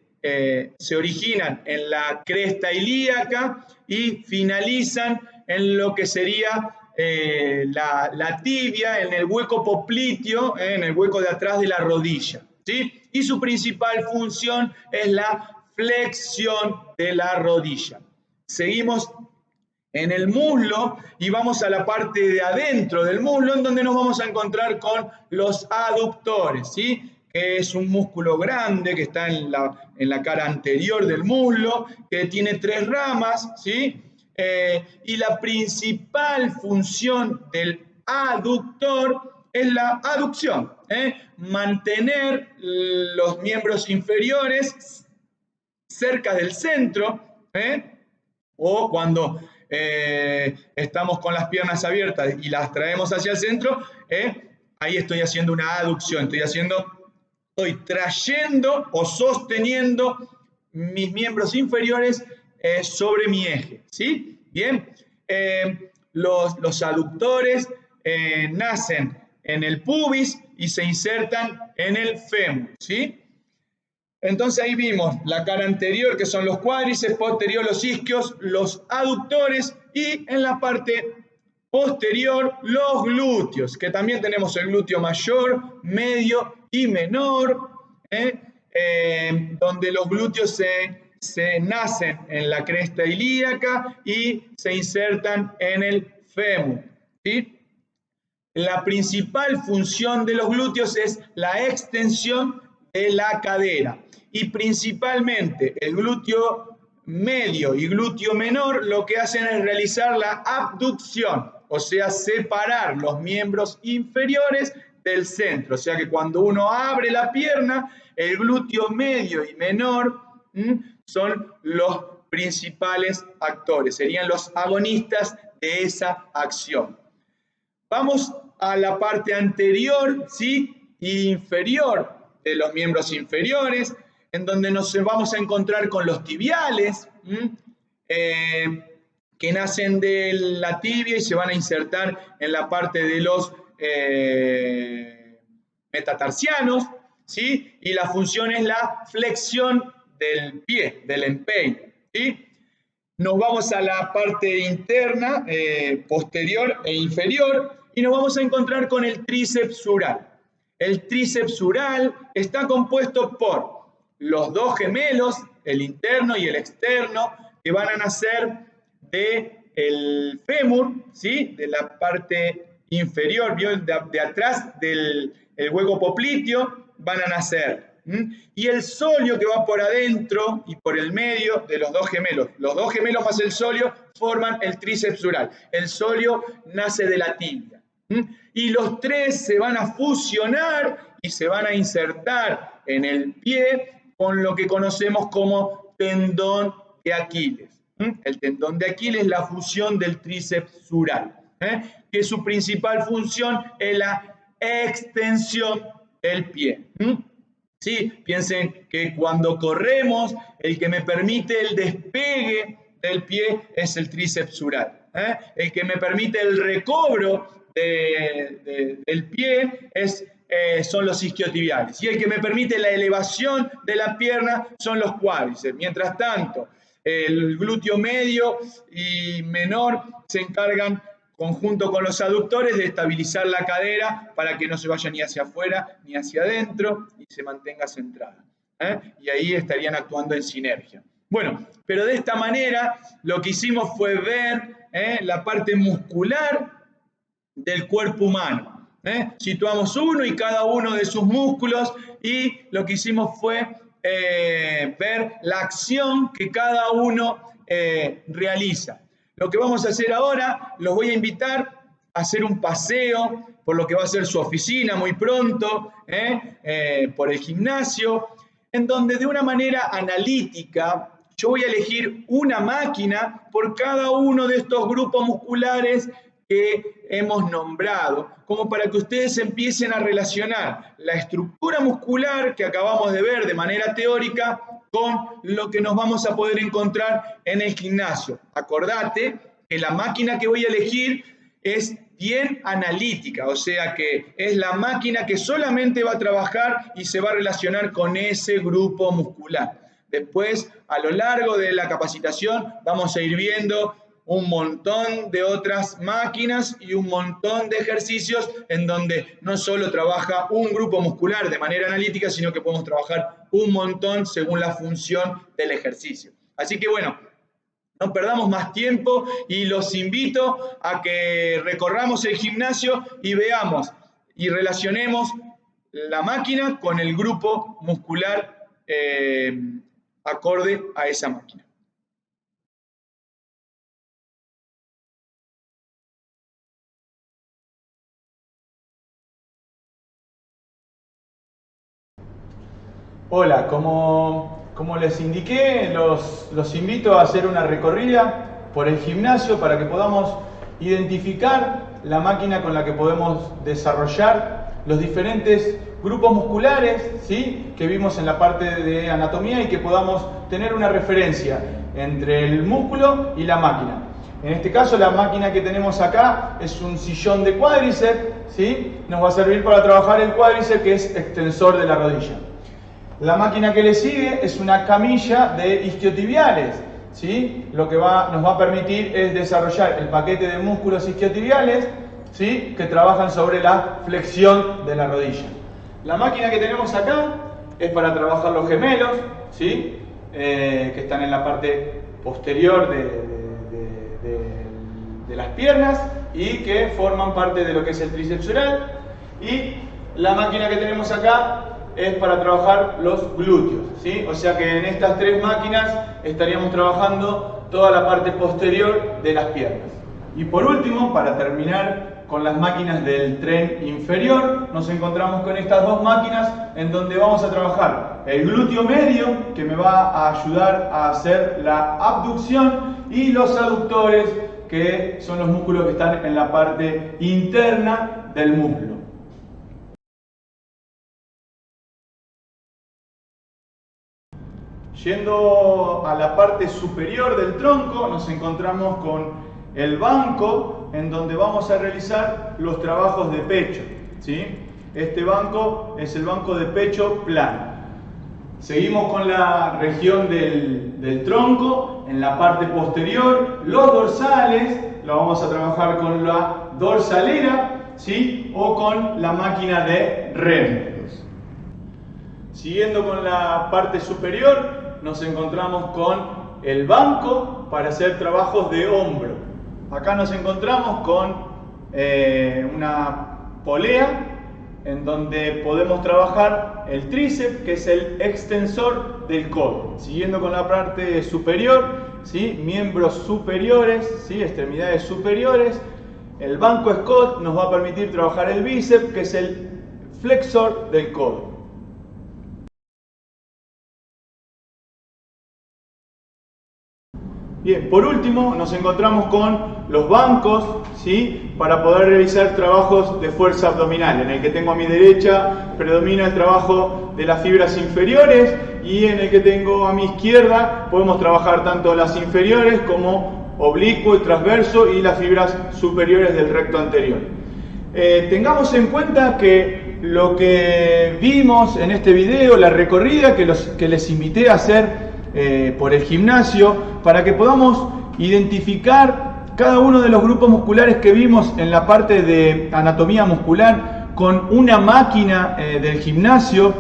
Speaker 1: se originan en la cresta ilíaca y finalizan en lo que sería la tibia, en el hueco popliteo, en el hueco de atrás de la rodilla, ¿sí? Y su principal función es la flexión de la rodilla. Seguimos en el muslo y vamos a la parte de adentro del muslo, en donde nos vamos a encontrar con los aductores, ¿sí?, que es un músculo grande que está en la cara anterior del muslo, que tiene 3 ramas, ¿sí? Y la principal función del aductor es la aducción, mantener los miembros inferiores cerca del centro, o cuando estamos con las piernas abiertas y las traemos hacia el centro, ahí estoy haciendo una aducción, estoy trayendo o sosteniendo mis miembros inferiores sobre mi eje, ¿sí? Bien, los aductores nacen en el pubis y se insertan en el fémur, ¿sí? Entonces ahí vimos la cara anterior, que son los cuádriceps, posterior los isquios, los aductores, y en la parte posterior los glúteos, que también tenemos el glúteo mayor, medio y menor, donde los glúteos se nacen en la cresta ilíaca y se insertan en el fémur, ¿sí? La principal función de los glúteos es la extensión de la cadera, y principalmente el glúteo medio y glúteo menor lo que hacen es realizar la abducción, o sea, separar los miembros inferiores del centro. O sea que cuando uno abre la pierna, el glúteo medio y menor son los principales actores, serían los agonistas de esa acción. Vamos a la parte anterior, ¿sí? Inferior de los miembros inferiores, en donde nos vamos a encontrar con los tibiales, que nacen de la tibia y se van a insertar en la parte de los metatarsianos, ¿sí? Y la función es la flexión del pie, del empeine, ¿sí? Nos vamos a la parte interna, posterior e inferior, y nos vamos a encontrar con el tríceps sural. El tríceps sural está compuesto por los dos gemelos, el interno y el externo, que van a nacer del fémur, ¿sí? De la parte inferior, de atrás del hueco popliteo, van a nacer. Y el sóleo que va por adentro y por el medio de los dos gemelos más el sóleo forman el tríceps sural. El sóleo nace de la tibia. Y los tres se van a fusionar y se van a insertar en el pie con lo que conocemos como tendón de Aquiles. El tendón de Aquiles es la fusión del tríceps sural, que su principal función es la extensión del pie. ¿Sí? Piensen que cuando corremos, el que me permite el despegue del pie es el tríceps sural. El que me permite el recobro del pie son los isquiotibiales. Y el que me permite la elevación de la pierna son los cuádriceps. Mientras tanto, el glúteo medio y menor se encargan, conjunto con los aductores, de estabilizar la cadera para que no se vaya ni hacia afuera ni hacia adentro y se mantenga centrada. Y ahí estarían actuando en sinergia. Bueno, pero de esta manera lo que hicimos fue ver la parte muscular del cuerpo humano. Situamos uno y cada uno de sus músculos y lo que hicimos fue ver la acción que cada uno realiza. Lo que vamos a hacer ahora, los voy a invitar a hacer un paseo por lo que va a ser su oficina muy pronto, por el gimnasio, en donde de una manera analítica yo voy a elegir una máquina por cada uno de estos grupos musculares que hemos nombrado, como para que ustedes empiecen a relacionar la estructura muscular que acabamos de ver de manera teórica con lo que nos vamos a poder encontrar en el gimnasio. Acordate que la máquina que voy a elegir es bien analítica, o sea que es la máquina que solamente va a trabajar y se va a relacionar con ese grupo muscular. Después, a lo largo de la capacitación, vamos a ir viendo un montón de otras máquinas y un montón de ejercicios en donde no solo trabaja un grupo muscular de manera analítica, sino que podemos trabajar un montón según la función del ejercicio. Así que bueno, no perdamos más tiempo y los invito a que recorramos el gimnasio y veamos y relacionemos la máquina con el grupo muscular acorde a esa máquina. Hola, como les indiqué, los invito a hacer una recorrida por el gimnasio para que podamos identificar la máquina con la que podemos desarrollar los diferentes grupos musculares, ¿sí?, que vimos en la parte de anatomía y que podamos tener una referencia entre el músculo y la máquina. En este caso, la máquina que tenemos acá es un sillón de cuádriceps, ¿sí? Nos va a servir para trabajar el cuádriceps, que es extensor de la rodilla. La máquina que le sigue es una camilla de isquiotibiales, ¿sí? Lo que nos va a permitir es desarrollar el paquete de músculos isquiotibiales, ¿sí? Que trabajan sobre la flexión de la rodilla. La máquina que tenemos acá es para trabajar los gemelos, ¿sí? Que están en la parte posterior de las piernas y que forman parte de lo que es el tríceps oral. Y la máquina que tenemos acá es para trabajar los glúteos, ¿sí? O sea que en estas tres máquinas estaríamos trabajando toda la parte posterior de las piernas. Y por último, para terminar con las máquinas del tren inferior, nos encontramos con estas dos máquinas en donde vamos a trabajar el glúteo medio, que me va a ayudar a hacer la abducción, y los aductores, que son los músculos que están en la parte interna del muslo. Yendo a la parte superior del tronco, nos encontramos con el banco, en donde vamos a realizar los trabajos de pecho, ¿sí? Este banco es el banco de pecho plano. Seguimos con la región del tronco. En la parte posterior, los dorsales, lo vamos a trabajar con la dorsalera, ¿sí? O con la máquina de rem. Siguiendo con la parte superior, nos encontramos con el banco para hacer trabajos de hombro. Acá nos encontramos con una polea en donde podemos trabajar el tríceps, que es el extensor del codo. Siguiendo con la parte superior, ¿sí? Miembros superiores, ¿sí? Extremidades superiores. El banco Scott nos va a permitir trabajar el bíceps, que es el flexor del codo. Bien, por último nos encontramos con los bancos, ¿sí? Para poder realizar trabajos de fuerza abdominal. En el que tengo a mi derecha predomina el trabajo de las fibras inferiores, y en el que tengo a mi izquierda podemos trabajar tanto las inferiores como oblicuo y transverso, y las fibras superiores del recto anterior. Tengamos en cuenta que lo que vimos en este video, la recorrida que les invité a hacer por el gimnasio, para que podamos identificar cada uno de los grupos musculares que vimos en la parte de anatomía muscular con una máquina del gimnasio.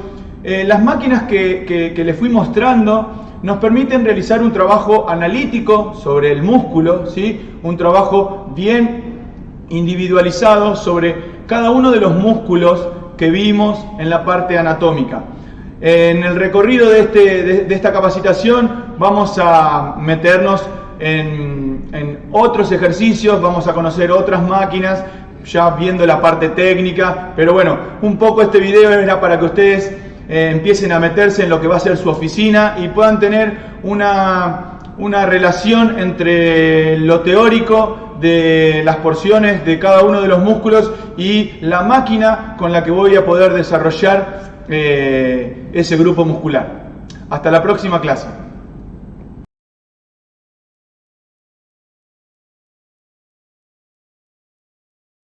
Speaker 1: Las máquinas que les fui mostrando nos permiten realizar un trabajo analítico sobre el músculo, ¿sí? Un trabajo bien individualizado sobre cada uno de los músculos que vimos en la parte anatómica. En el recorrido de esta capacitación vamos a meternos en otros ejercicios, vamos a conocer otras máquinas, ya viendo la parte técnica, pero bueno, un poco este video era para que ustedes empiecen a meterse en lo que va a ser su oficina y puedan tener una relación entre lo teórico de las porciones de cada uno de los músculos y la máquina con la que voy a poder desarrollar ese grupo muscular. Hasta la próxima clase.